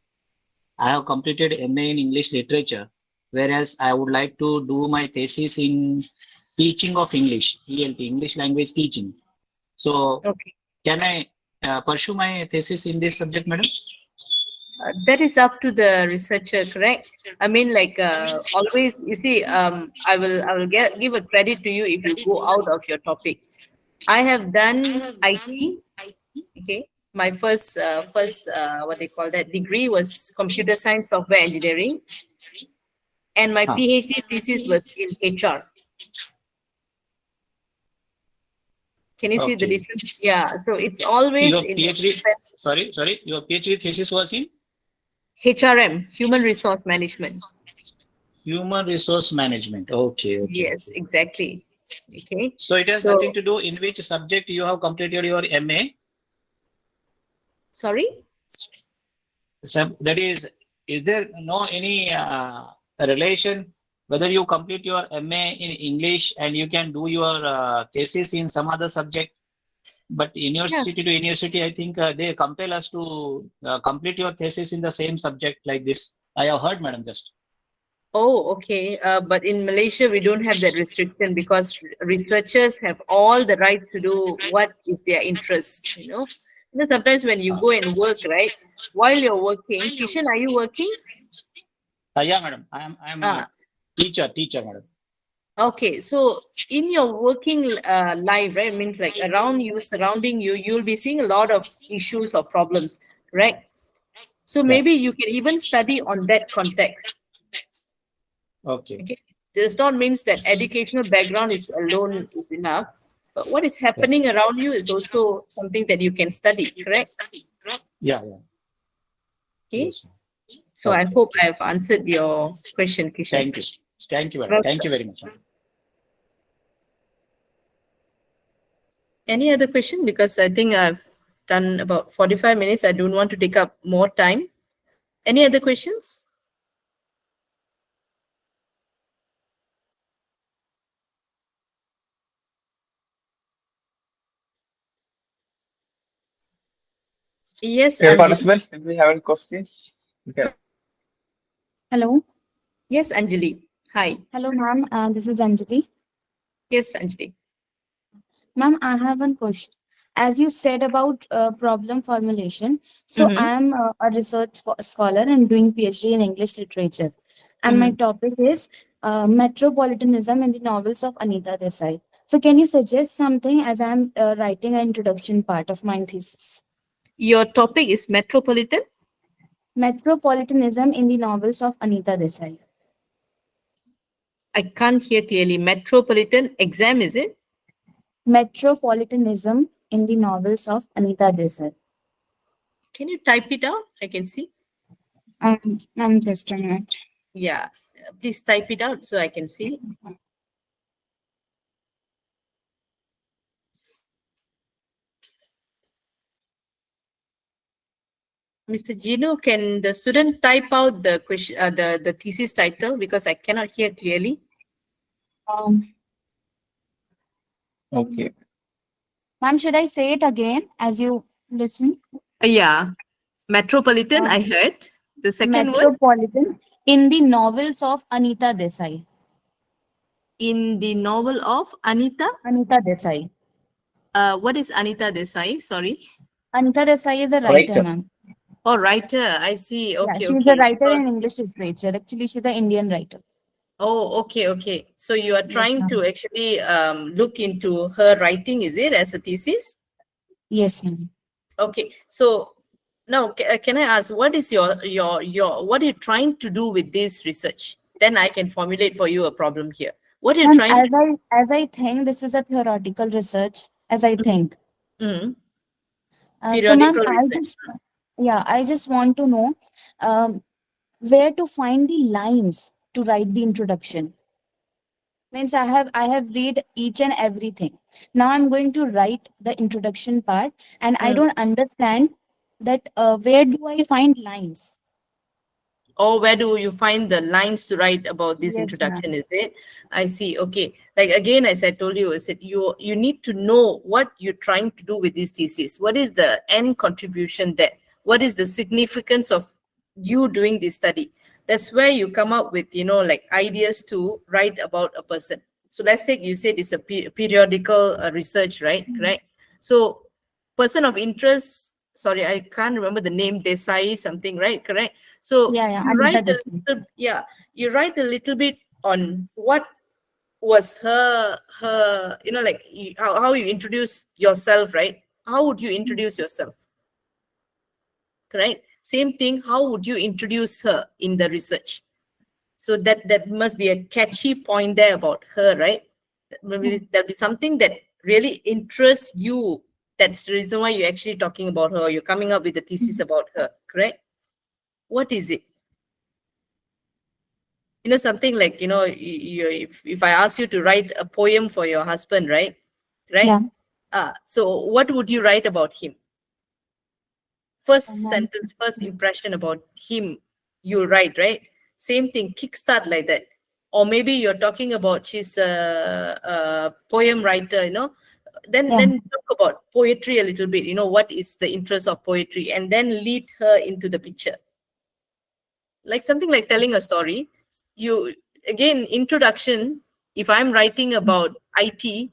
I have completed MA in English literature, whereas I would like to do my thesis in teaching of English, ELT, English language teaching. So, Okay. can I pursue my thesis in this subject, madam? That is up to the researcher, correct? I mean, like always, you see, I will give a credit to you if you go out of your topic. I have done IT. Okay, my first what they call that degree was computer science software engineering, and my PhD thesis was in HR. Can you see the Okay. difference? Yeah, so it's always Your in PhD, sorry, your PhD thesis was in HRM, human resource management. human resource management. Okay, okay. Yes, exactly. Okay. So it has So- nothing to do in which subject you have completed your MA. Sorry? So that is there no any relation whether you complete your MA in English and you can do your thesis in some other subject? But university to university, I think they compel us to complete your thesis in the same subject like this. I have heard, madam, just. Oh, okay. But in Malaysia, we don't have that restriction because researchers have all the rights to do what is their interest, you know. Sometimes when you go and work, right, while you're working, Kishan, are you working? Yeah, madam. I am a teacher, madam. Okay, so in your working life, right, means like around you, surrounding you, you'll be seeing a lot of issues or problems, right? So Yeah. maybe you can even study on that context. Okay. Okay, does not means that educational background is alone is enough, but what is Yeah. happening around you is also something that you can study, correct? Yeah. Yeah. Okay, Yes. so I Okay. hope Okay. I've answered your question, Kishan. Thank you. Thank you, madam. Thank Welcome. you very much. Any other question? Because I think I've done about 45 minutes. I don't want to take up more time. Any other questions? Yes, Dear Anjali. participants, if we have any questions, you can. Hello. Yes, Anjali. Hi. Hello, ma'am. This is Anjali. Yes, Anjali. Ma'am, I have one question. As you said about problem formulation, so Mm-hmm. I am a research scholar and doing PhD in English literature. And my Mm-hmm. topic is metropolitanism in the novels of Anita Desai. So can you suggest something as I'm writing an introduction part of my thesis? Your topic is metropolitan. Metropolitanism in the novels of Anita Desai. I can't hear clearly. Metropolitan exam, is it? Metropolitanism in the novels of Anita Desai. Can you type it out? I can see. I'm just a minute. Yeah. Please type it out so I can see. Mr. Gino, can the student type out the question, the thesis title, because I cannot hear clearly? Um, Okay. Ma'am, should I say it again as you listen? Yeah. Metropolitan, I Um, heard. The second word, Metropolitan in the novels of Anita Desai. in the novel of Anita. Anita Desai. What is Anita Desai? Sorry. Anita Desai is a writer, Writer. ma'am. Oh, writer. I see. Yeah, Okay, she's a okay. writer So, in English literature. Actually, she's an Indian writer. oh, okay, okay. So you are Yes, trying to ma'am. actually look into her writing, is it, as a thesis? Yes, ma'am. Okay. So now, can I ask, what is your what are you trying to do with this research? Then I can formulate for you a problem here. What are you Ma'am, trying? as I think this is a theoretical research, as I think. Mhm. So, ma'am, Periodical research. I just want to know um, where to find the lines to write the introduction. Means I have read each and everything. Now I'm going to write the introduction part, and I Mm. don't understand that where do I find lines? Or where do you find the lines to write about this Yes, introduction, ma'am. is it? I see. Okay. Like again, as I told you, is that you need to know what you're trying to do with this thesis. What is the end contribution there? What is the significance of you doing this study? That's where you come up with, like ideas to write about a person. So let's take, you said it's a periodical research, right? Mm. Correct. So person of interest, sorry, I can't remember the name, Desai something, right? Correct. So Yeah, you Anita write a Desai. little, yeah, you write a little bit on what was her, like how you introduce yourself, right? How would you introduce yourself? Correct. Same thing, how would you introduce her in the research? So that must be a catchy point there about her, right? Maybe there'll be something that really interests you. That's the reason why you're actually talking about her. You're coming up with a thesis Mhm. about her, correct? What is it? Something like, if I ask you to write a poem for your husband, right? Right? Yeah, So what would you write about him? First ma'am. sentence, first impression about him, you'll write, right? Same thing, kickstart like that. Or maybe you're talking about she's a poem writer, then Yeah. talk about poetry a little bit, what is the interest of poetry, and then lead her into the picture. Like something like telling a story. You, again, introduction, if I'm writing about IT,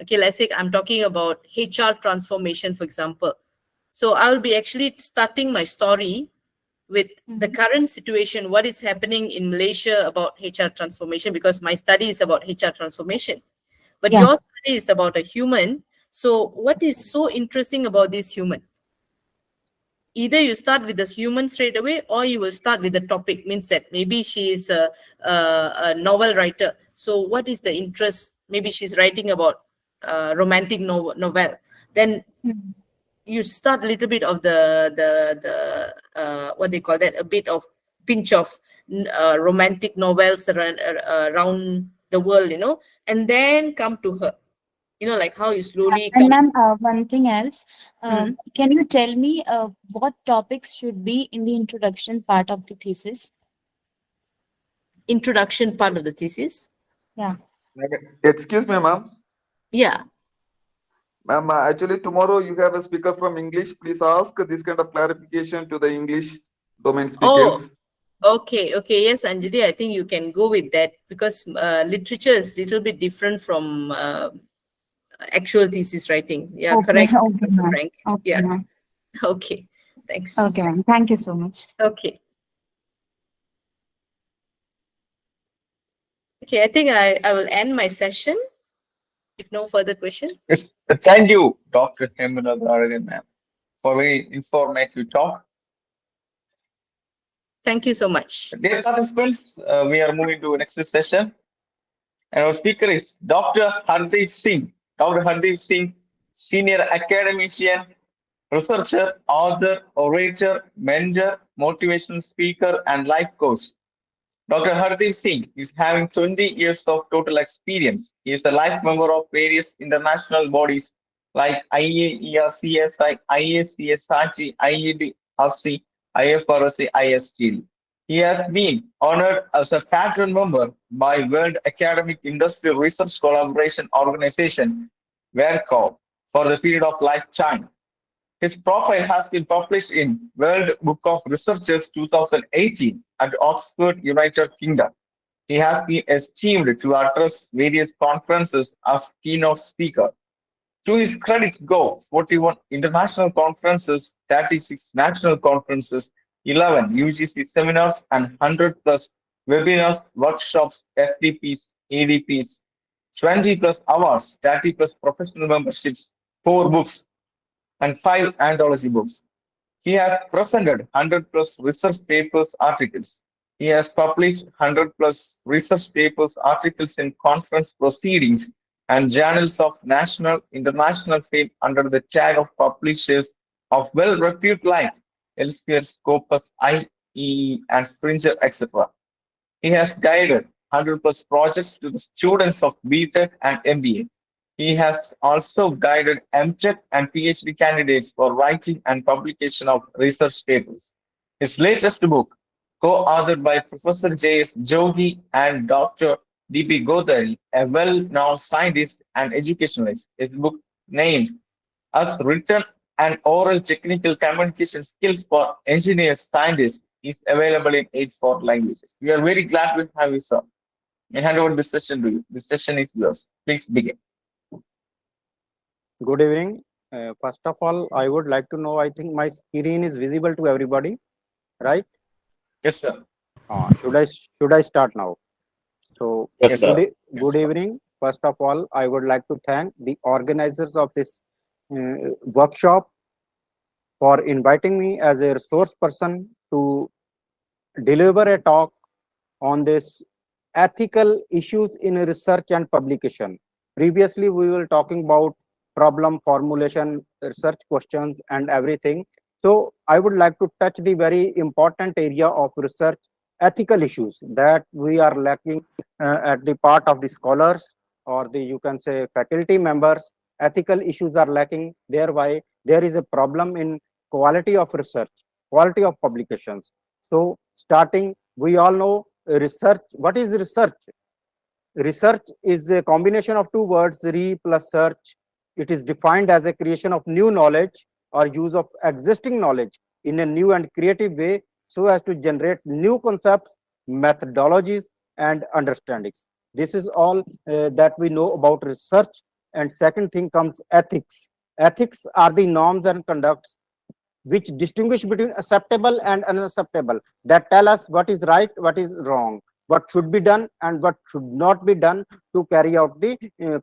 okay, let's say I'm talking about HR transformation, for example. So I will be actually starting my story with the current situation, what is happening in Malaysia about HR transformation, because my study is about HR transformation, but Yeah. your study is about a human. So what is so interesting about this human? Either you start with this human straight away, or you will start with the topic, means that maybe she is a novel writer. So what is the interest? Maybe she's writing about romantic novel. Then Mhm. you start a little bit of the what they call that, a bit of pinch of romantic novels around the world, and then come to her, like how you slowly And come. ma'am, one thing else, Mm. can you tell me what topics should be in the introduction part of the thesis? Introduction part of the thesis. Yeah. Excuse me, ma'am. Yeah. Ma'am, actually tomorrow you have a speaker from English. Please ask this kind of clarification to the English domain Oh, speakers. okay. Yes, Anjali, I think you can go with that, because literature is little bit different from actual thesis writing. Yeah, Okay. correct, Okay, Dr. ma'am. Frank. Okay, Yeah. ma'am. Okay. Thanks. Okay, ma'am. Thank you so much. Okay. Okay, I think I will end my session if no further question. Yes. Thank you, Dr. Hemala Aragan, ma'am, for very informative talk. Thank you so much. Dear participants, we are moving to next session. And our speaker is Dr. Hardeep Singh. Dr. Hardeep Singh, senior academician, researcher, author, orator, mentor, motivational speaker, and life coach. Dr. Hardeep Singh is having 20 years of total experience. He is a life member of various international bodies like IAERCSI, IACSRT, IEDRC, IFRC, ISTD. He has been honored as a patron member by World Academic Industrial Research Collaboration Organization, WERCO, for the period of lifetime. His profile has been published in World Book of Researchers 2018 at Oxford, United Kingdom. He has been esteemed to address various conferences as keynote speaker. To his credit go 41 international conferences, 36 national conferences, 11 UGC seminars, and 100 plus webinars, workshops, FDPs, ADPs, 20 plus awards, 30 plus professional memberships, 4 books, and 5 anthology books. He has presented 100 plus research papers, articles. He has published 100 plus research papers, articles in conference proceedings and journals of national, international fame under the tag of publishers of well-reputed like Elsevier, Scopus, IEE, and Springer, etc. He has guided 100 plus projects to the students of BTech and MBA. He has also guided MTech and PhD candidates for writing and publication of research papers. His latest book, co-authored by Professor J.S. Jogi and Dr. D.P. Godari, a well-known scientist and educationalist, his book named as written and oral technical communication skills for engineers, scientists is available in 84 languages. We are very glad to have you, sir. I hand over the session to you. The session is yours. Please begin. Good evening. First of all, I would like to know, I think my screen is visible to everybody, right? Yes, sir. Should I start now? So Yes, sir. good evening. First of all, I would like to thank the organizers of this workshop for inviting me as a resource person to deliver a talk on this ethical issues in research and publication. Previously, we were talking about problem formulation, research questions, and everything. So I would like to touch the very important area of research ethical issues that we are lacking at the part of the scholars or the, you can say, faculty members. Ethical issues are lacking, thereby there is a problem in quality of research, quality of publications. So starting, we all know research. What is research? Research is a combination of two words, re plus search. It is defined as a creation of new knowledge or use of existing knowledge in a new and creative way so as to generate new concepts, methodologies, and understandings. This is all that we know about research. And second thing comes ethics. Ethics are the norms and conducts which distinguish between acceptable and unacceptable, that tell us what is right, what is wrong, what should be done and what should not be done to carry out the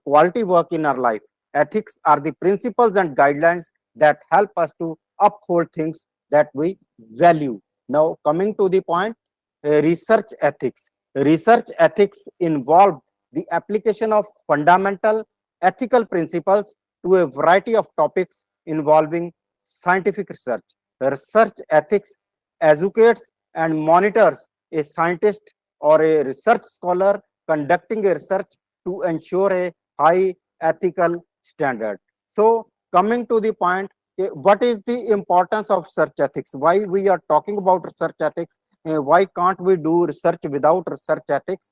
quality work in our life. Ethics are the principles and guidelines that help us to uphold things that we value. Now, coming to the point, research ethics. Research ethics involve the application of fundamental ethical principles to a variety of topics involving scientific research. Research ethics educates and monitors a scientist or a research scholar conducting a research to ensure a high ethical standard. So, coming to the point, what is the importance of research ethics? Why we are talking about research ethics? Why can't we do research without research ethics?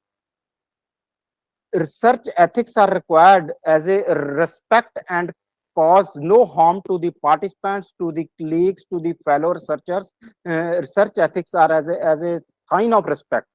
Research ethics are required as a respect and cause no harm to the participants, to the colleagues, to the fellow researchers. Research ethics are as a sign of respect.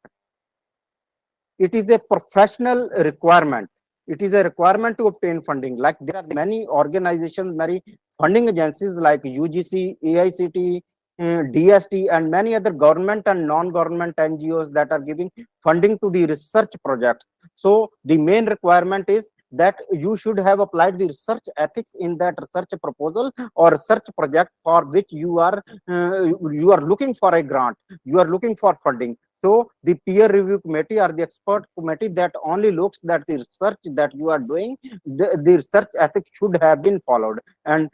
It is a professional requirement. It is a requirement to obtain funding. Like there are many organizations, many funding agencies like UGC, AICT, DST, and many other government and non-government NGOs that are giving funding to the research projects. So the main requirement is that you should have applied the research ethics in that research proposal or research project for which you are looking for a grant, you are looking for funding. So the peer review committee or the expert committee that only looks that the research that you are doing, the research ethics should have been followed. And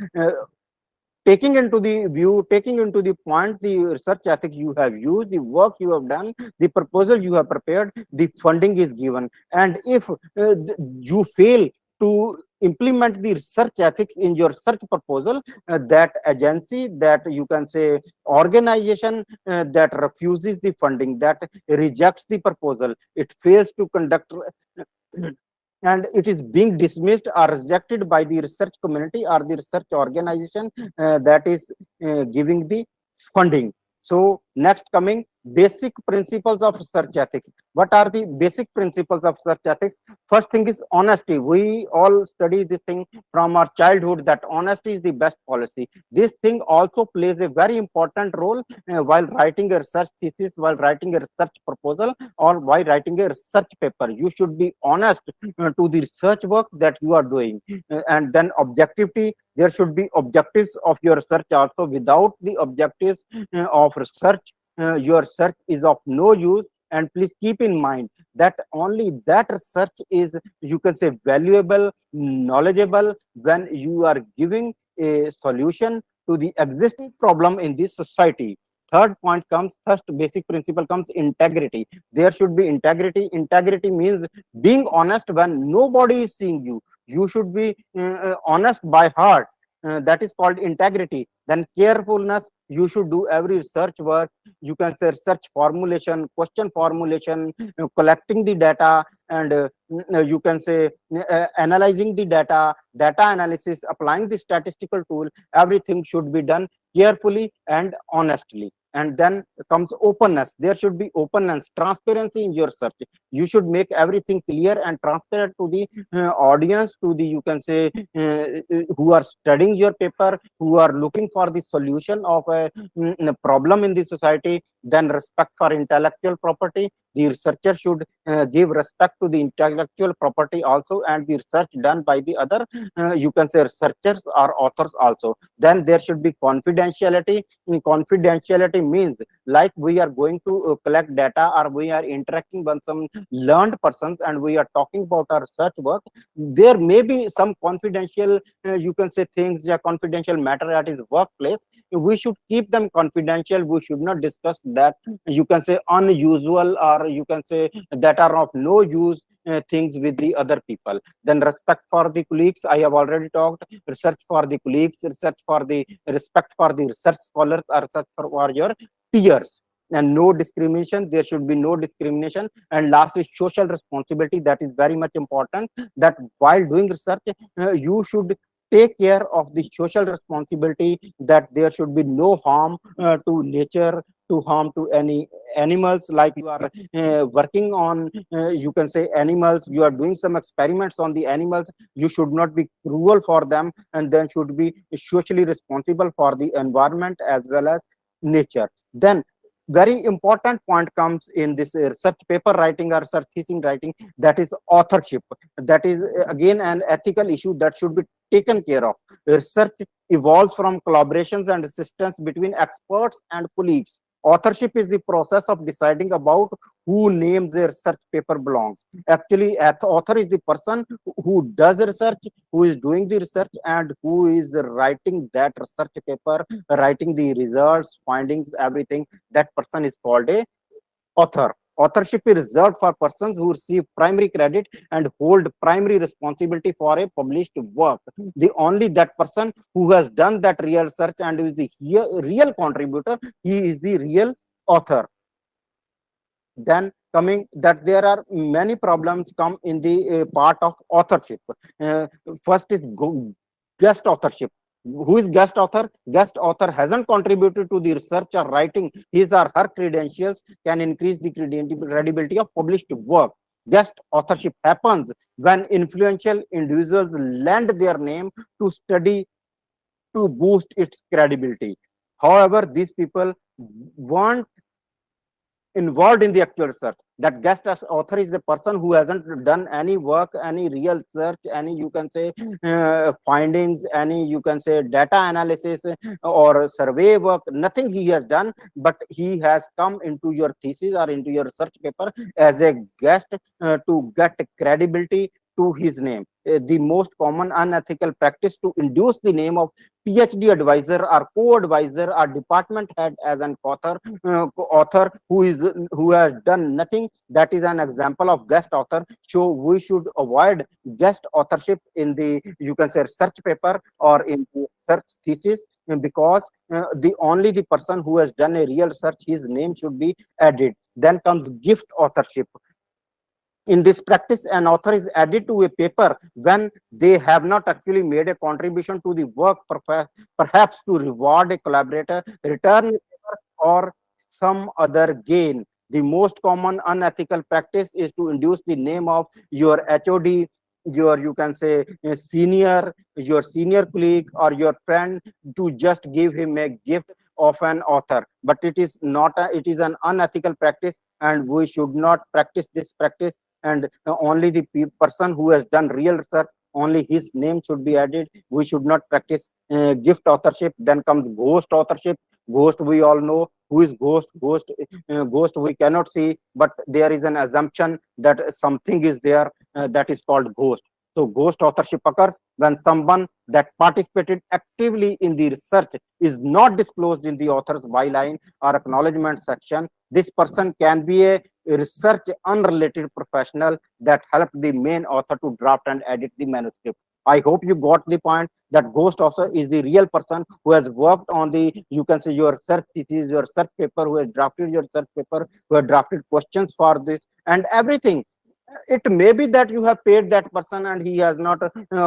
taking into the view, taking into the point the research ethics you have used, the work you have done, the proposal you have prepared, the funding is given. And if you fail to implement the research ethics in your research proposal, that agency, that you can say organization that refuses the funding, that rejects the proposal, it fails to conduct and it is being dismissed or rejected by the research community or the research organization that is giving the funding. So next coming, basic principles of research ethics. What are the basic principles of research ethics? First thing is honesty. We all study this thing from our childhood that honesty is the best policy. This thing also plays a very important role while writing a research thesis, while writing a research proposal, or while writing a research paper. You should be honest to the research work that you are doing. And then objectivity. There should be objectives of your research also. Without the objectives of research, your research is of no use. And please keep in mind that only that research is, you can say, valuable, knowledgeable when you are giving a solution to the existing problem in this society. Third point comes, first basic principle comes integrity. There should be integrity. Integrity means being honest when nobody is seeing you. You should be honest by heart. That is called integrity. Then carefulness. You should do every research work. You can say research formulation, question formulation, collecting the data, and you can say analyzing the data, data analysis, applying the statistical tool. Everything should be done carefully and honestly. And then comes openness. There should be openness, transparency in your research. You should make everything clear and transparent to the audience, to the, you can say, who are studying your paper, who are looking for the solution of a problem in the society. Then respect for intellectual property. The researcher should give respect to the intellectual property also, and the research done by the other, you can say, researchers or authors also. Then there should be confidentiality. Confidentiality means like we are going to collect data, or we are interacting with some learned persons and we are talking about our research work. There may be some confidential, you can say, things, yeah, confidential matter at his workplace. We should keep them confidential. We should not discuss that, you can say, unusual, or you can say that are of no use things with the other people. Then respect for the colleagues, I have already talked. Research for the colleagues, research for the respect for the research scholars, or research for your peers. And no discrimination. There should be no discrimination. And last is social responsibility. That is very much important, that while doing research, you should take care of the social responsibility, that there should be no harm to nature, to harm to any animals, like you are working on you can say animals, you are doing some experiments on the animals, you should not be cruel for them, and then should be socially responsible for the environment as well as nature. Then very important point comes in this research paper writing or research thesis writing, that is authorship. That is again an ethical issue that should be taken care of. Research evolves from collaborations and assistance between experts and colleagues. Authorship is the process of deciding about who names a research paper belongs. Actually, author is the person who does research, who is doing the research, and who is writing that research paper, writing the results, findings, everything. That person is called a author. Authorship is reserved for persons who receive primary credit and hold primary responsibility for a published work. The only that person who has done that real research and is the real contributor, he is the real author. Then coming that there are many problems come in the part of authorship. First is guest authorship. Who is guest author? Guest author hasn't contributed to the research or writing. His or her credentials can increase the credibility of published work. Guest authorship happens when influential individuals lend their name to study to boost its credibility. However, these people weren't involved in the actual research. That guest as author is the person who hasn't done any work, any real research, any you can say findings, any you can say data analysis or survey work, nothing he has done, but he has come into your thesis or into your research paper as a guest to get credibility to his name. The most common unethical practice to induce the name of PhD advisor or co-advisor or department head as an author, author who has done nothing. That is an example of guest author. So we should avoid guest authorship in the you can say research paper or in the research thesis, because only the person who has done a real research, his name should be added. Then comes gift authorship. In this practice, an author is added to a paper when they have not actually made a contribution to the work, perhaps to reward a collaborator, return a paper, or some other gain. The most common unethical practice is to induce the name of your HOD, your you can say your senior colleague or your friend, to just give him a gift of an author. But it is not it is an unethical practice, and we should not practice this practice. And only the person who has done real research, only his name should be added. We should not practice gift authorship. Then comes ghost authorship. Ghost, we all know who is ghost. Ghost we cannot see, but there is an assumption that something is there, that is called ghost. So ghost authorship occurs when someone that participated actively in the research is not disclosed in the author's byline or acknowledgement section. This person can be a research unrelated professional that helped the main author to draft and edit the manuscript. I hope you got the point that ghost author is the real person who has worked on the you can say your research thesis, your research paper, who has drafted your research paper, who has drafted questions for this and everything. It may be that you have paid that person and he has not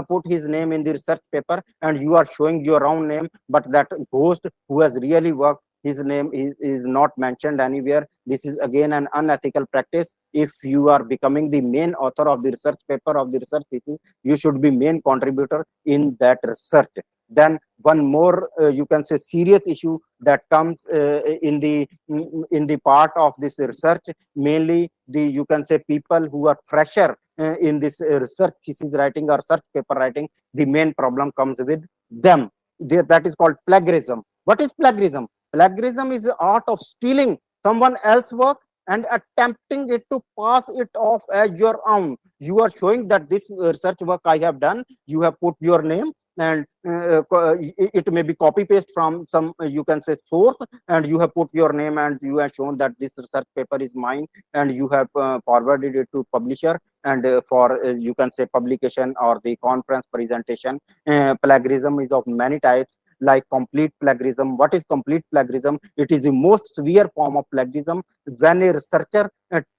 put his name in the research paper, and you are showing your own name, but that ghost who has really worked, his name is not mentioned anywhere. This is again an unethical practice. If you are becoming the main author of the research paper, of the research thesis, you should be main contributor in that research. Then one more you can say serious issue that comes in the part of this research, mainly the you can say people who are fresher in this research thesis writing or research paper writing. The main problem comes with them. That is called plagiarism. What is plagiarism? Plagiarism is the art of stealing someone else's work and attempting it to pass it off as your own. You are showing that this research work I have done, you have put your name, and it may be copy paste from some you can say source, and you have put your name and you have shown that this research paper is mine, and you have forwarded it to publisher and for you can say publication or the conference presentation. Plagiarism is of many types, like complete plagiarism. What is complete plagiarism? It is the most severe form of plagiarism when a researcher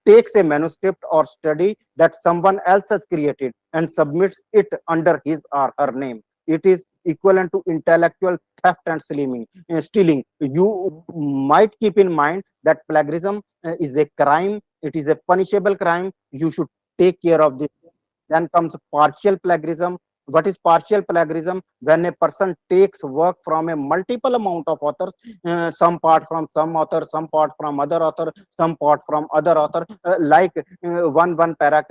takes a manuscript or study that someone else has created and submits it under his or her name. It is equivalent to intellectual theft and stealing. You might keep in mind that plagiarism is a crime. It is a punishable crime. You should take care of this. Then comes partial plagiarism. What is partial plagiarism? When a person takes work from a multiple amount of authors, some part from some author, some part from other author, some part from other author, like one para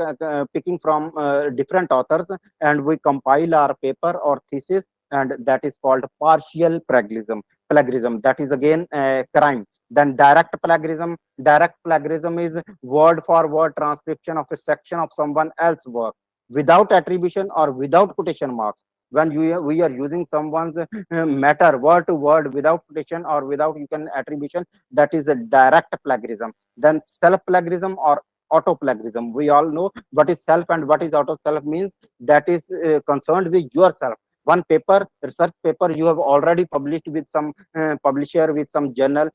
picking from different authors, and we compile our paper or thesis, and that is called partial plagiarism. That is again a crime. Then direct plagiarism. Direct plagiarism is word for word transcription of a section of someone else's work without attribution or without quotation marks. When we are using someone's matter word to word without quotation or without you can attribution, that is a direct plagiarism. Then self plagiarism or auto plagiarism. We all know what is self and what is auto. Self means that is concerned with yourself. One paper, research paper, you have already published with some publisher, with some journal.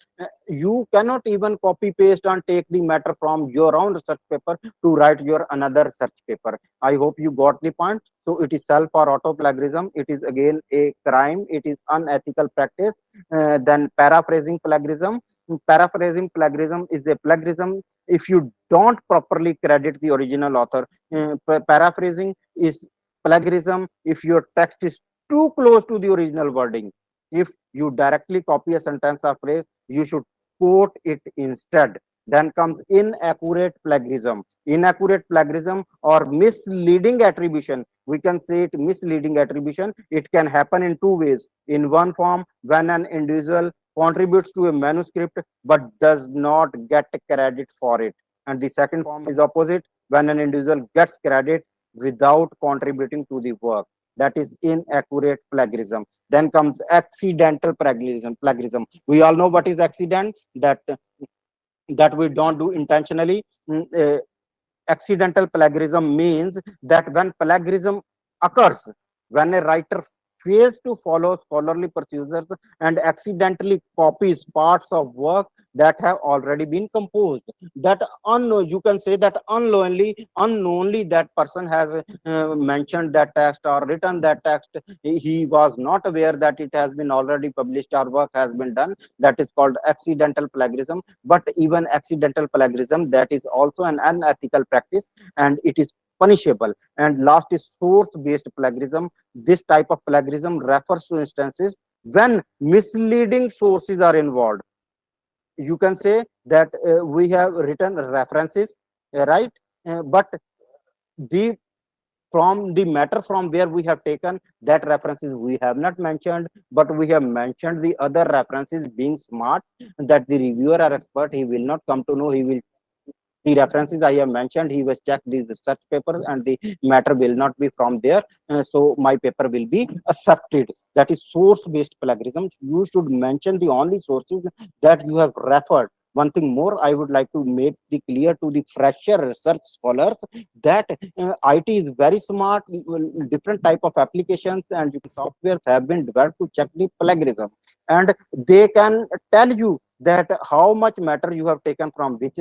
You cannot even copy paste and take the matter from your own research paper to write your another research paper. I hope you got the point. So it is self or auto plagiarism. It is again a crime. It is unethical practice. Then paraphrasing plagiarism. Paraphrasing plagiarism is a plagiarism if you don't properly credit the original author. Paraphrasing is plagiarism if your text is too close to the original wording. If you directly copy a sentence or phrase, you should quote it instead. Then comes inaccurate plagiarism. Inaccurate plagiarism or misleading attribution. We can say it misleading attribution. It can happen in two ways. In one form, when an individual contributes to a manuscript but does not get credit for it. And the second form is opposite, when an individual gets credit without contributing to the work. That is inaccurate plagiarism. Then comes accidental plagiarism. We all know what is accident, that we don't do intentionally. Accidental plagiarism means that when plagiarism occurs, when a writer fails to follow scholarly procedures and accidentally copies parts of work that have already been composed, that you can say that unknowingly that person has mentioned that text or written that text. He was not aware that it has been already published or work has been done. That is called accidental plagiarism. But even accidental plagiarism, that is also an unethical practice, and it is punishable. And last is source based plagiarism. This type of plagiarism refers to instances when misleading sources are involved. You can say that we have written references, right? But the from the matter from where we have taken that references we have not mentioned, but we have mentioned the other references. Being smart, that the reviewer or expert, he will not come to know, he will the references I have mentioned, he was checked these research papers and the matter will not be from there. So my paper will be accepted. That is source based plagiarism. You should mention the only sources that you have referred. One thing more I would like to make the clear to the fresher research scholars, that IT is very smart. Different type of applications and softwares have been developed to check the plagiarism, and they can tell you that how much matter you have taken from which,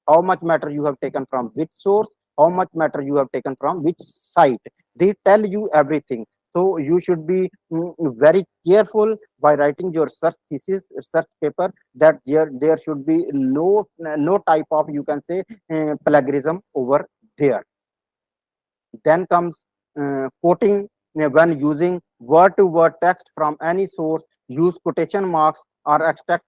how much matter you have taken from which source, how much matter you have taken from which site. They tell you everything. So you should be very careful by writing your research thesis, research paper, that there should be no type of, you can say, plagiarism over there. Then comes quoting. When using word to word text from any source, use quotation marks or extract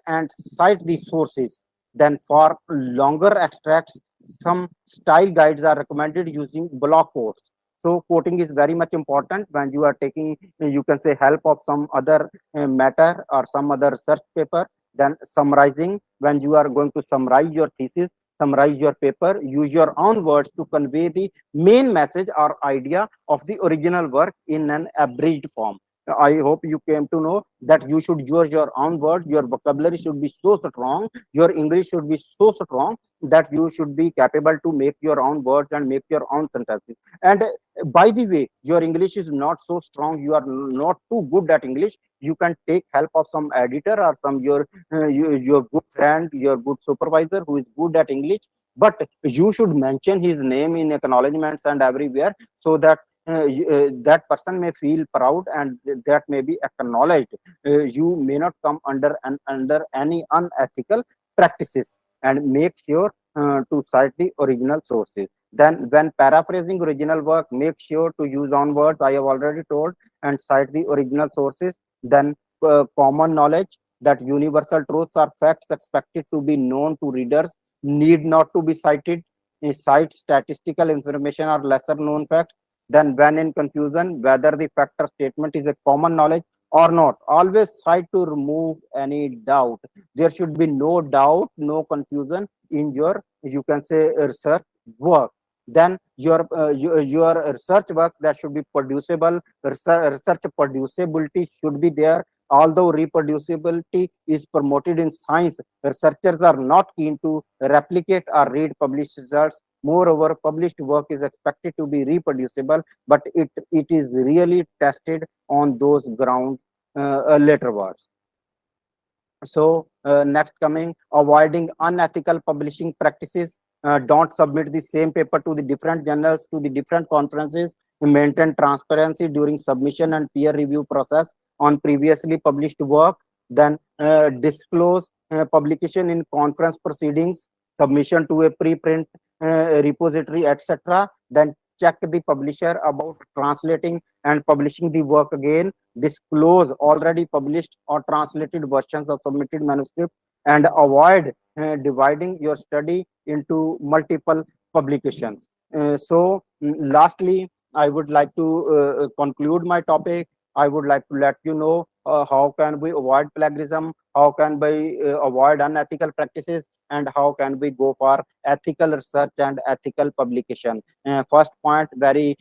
and cite the sources. Then for longer extracts, some style guides are recommended using block quotes. So quoting is very much important when you are taking, you can say, help of some other matter or some other research paper. Then summarizing, when you are going to summarize your thesis, summarize your paper, use your own words to convey the main message or idea of the original work in an abridged form. I hope you came to know that you should use your own words. Your vocabulary should be so strong, your English should be so strong that you should be capable to make your own words and make your own sentences. And by the way, your English is not so strong, you are not too good at English, you can take help of some editor or some your good friend, your good supervisor who is good at English. But you should mention his name in acknowledgements and everywhere, so that that person may feel proud and that may be acknowledged. You may not come under any unethical practices, and make sure to cite the original sources. Then when paraphrasing original work, make sure to use on words I have already told and cite the original sources. Then common knowledge, that universal truths or facts expected to be known to readers need not to be cited. Cite statistical information or lesser known facts. Then when in confusion whether the fact or statement is a common knowledge or not, always cite to remove any doubt. There should be no doubt, no confusion in your, you can say, research work. Then your research work, that should be producible. Research producibility should be there. Although reproducibility is promoted in science, researchers are not keen to replicate or read published results. Moreover, published work is expected to be reproducible, but it is really tested on those grounds laterwards. So next coming, avoiding unethical publishing practices. Don't submit the same paper to the different journals, to the different conferences. Maintain transparency during submission and peer review process on previously published work. Then disclose publication in conference proceedings, submission to a preprint repository, etc. Then check the publisher about translating and publishing the work again. Disclose already published or translated versions of submitted manuscript, and avoid dividing your study into multiple publications. Lastly, I would like to conclude my topic. I would like to let you know how can we avoid plagiarism, how can we avoid unethical practices, and how can we go for ethical research and ethical publication. First point, very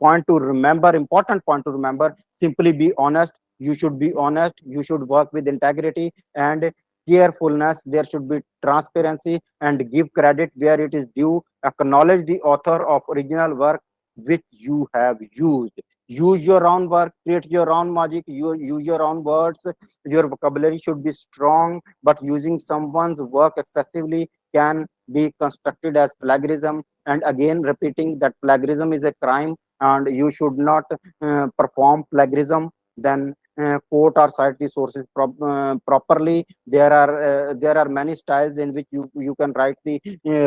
point to remember, important point to remember, simply be honest. You should be honest, you should work with integrity and carefulness. There should be transparency, and give credit where it is due. Acknowledge the author of original work which you have used. Use your own work, create your own magic, use your own words. Your vocabulary should be strong, but using someone's work excessively can be constructed as plagiarism. And again, repeating that plagiarism is a crime and you should not perform plagiarism. Then quote or cite the sources properly. There are many styles in which you can write the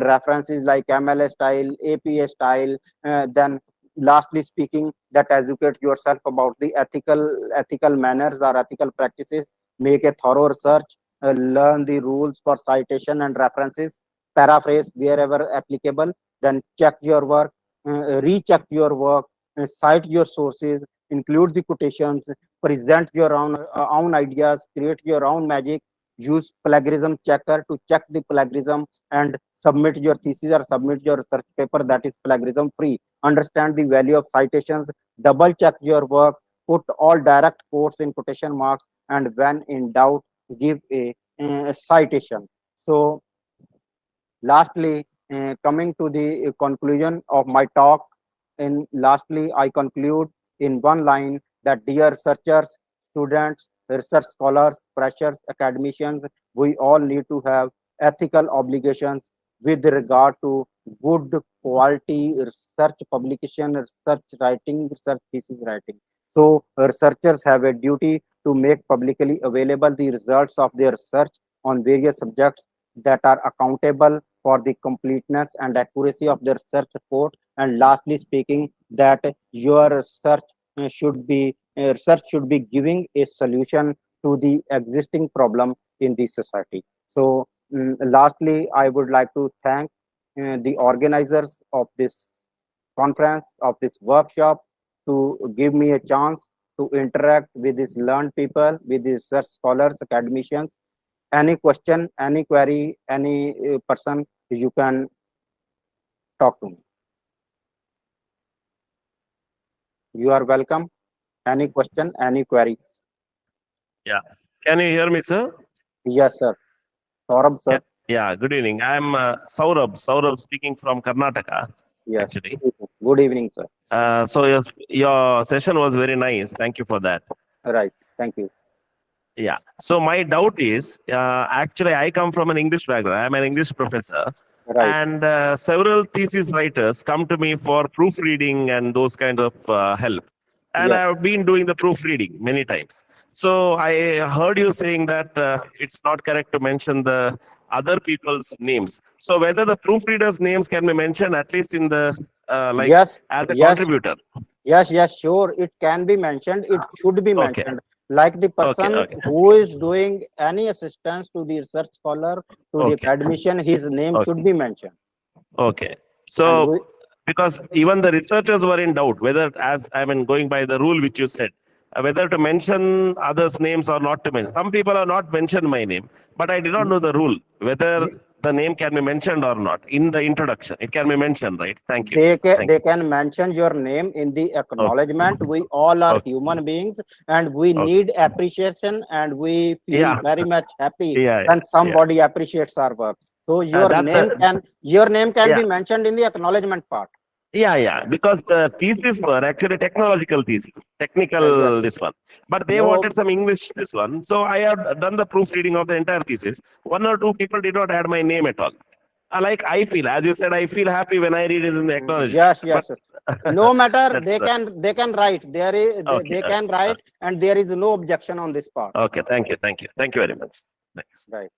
references, like MLA style, APA style. Then lastly speaking, that educate yourself about the ethical manners or ethical practices. Make a thorough research, learn the rules for citation and references, paraphrase wherever applicable. Then check your work, recheck your work, cite your sources, include the quotations, present your own ideas, create your own magic. Use plagiarism checker to check the plagiarism, and submit your thesis or submit your research paper that is plagiarism free. Understand the value of citations, double check your work, put all direct quotes in quotation marks, and when in doubt, give a citation. So lastly, coming to the conclusion of my talk, lastly, I conclude in one line that, dear researchers, students, research scholars, freshers, academicians, we all need to have ethical obligations with regard to good quality research publication, research writing, research thesis writing. So researchers have a duty to make publicly available the results of their research on various subjects, that are accountable for the completeness and accuracy of the research report. And lastly speaking, that your research should be giving a solution to the existing problem in the society. So lastly, I would like to thank the organizers of this conference, of this workshop, to give me a chance to interact with these learned people, with these research scholars, academicians. Any question, any query, any person, you can talk to me. You are welcome. Any question, any query? Yeah. Can you hear me, sir? Yes, sir. Saurabh, sir. Yeah. Good evening. I'm Saurabh speaking from Karnataka. Yes. Actually. Good evening, sir. So your session was very nice. Thank you for that. Right. Thank you. Yeah. So my doubt is, actually, I come from an English background. I'm an English professor. Right. and several thesis writers come to me for proofreading and those kind of help. And Yes. I've been doing the proofreading many times. So I heard you saying that it's not correct to mention the other people's names. So whether the proofreaders' names can be mentioned at least in the like Yes. as a Yes. contributor. Yes. Yes. Sure. It can be mentioned. It should be Okay. mentioned. Like the person Okay. who is doing any assistance to the research scholar to the Okay. academician, his name should Okay. be mentioned. Okay. And So we, because even the researchers were in doubt whether, as I mean, going by the rule which you said, whether to mention others' names or not to mention. Some people have not mentioned my name, but I did not know the rule whether the name can be mentioned or not in the introduction. It can be mentioned, right? Thank you. Thank they you. can mention your name in the Okay. acknowledgement. We all are Okay. human beings, and we Okay. need appreciation, and we feel Yeah. very much happy Yeah. when Yeah. somebody appreciates our work. So your That's name can yeah. be mentioned in the acknowledgement part. Yeah, because the thesis were actually technological thesis, technical Exactly. this one. But they No, wanted some English this one. So I have done the proofreading of the entire thesis. One or two people did not add my name at all. Like I feel, as you said, I feel happy when I read it in the acknowledgement. yes, But yes. No matter, that's they can write. There is okay. they can write, and there is no objection on this part. Okay, thank you very much. Thanks. Right.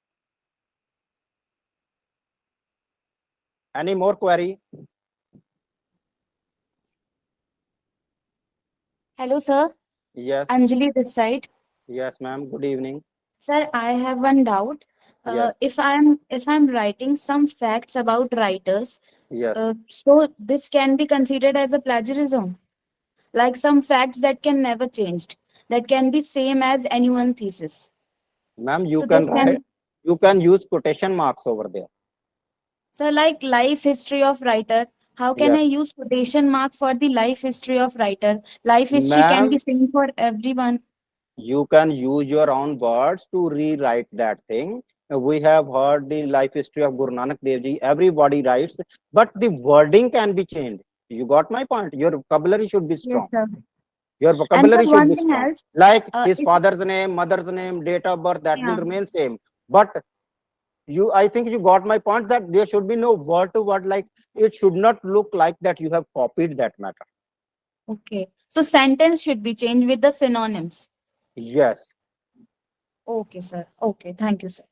Any more query? Hello, sir. Yes. Anjali this side. Yes, ma'am. Good evening. Sir, I have one doubt. Yes. If I'm writing some facts about writers, Yes. so this can be considered as a plagiarism, like some facts that can never changed, that can be same as anyone thesis. Ma'am, you So this can write. can, You can use quotation marks over there. so like life history of writer. How can Yes. I use quotation mark for the life history of writer? Life history can Ma'am, be same for everyone. you can use your own words to rewrite that thing. We have heard the life history of Guru Nanak Dev Ji. Everybody writes, but the wording can be changed. You got my point. Your vocabulary should be strong. Yes, sir. Your And sir, vocabulary should one be thing strong. else, Like his if, father's name, mother's name, date of birth, that will yeah, remain same. But I think you got my point that there should be no word to word. Like it should not look like that you have copied that matter. okay. So sentence should be changed with the synonyms. Yes. Okay, sir. Okay, thank you, sir.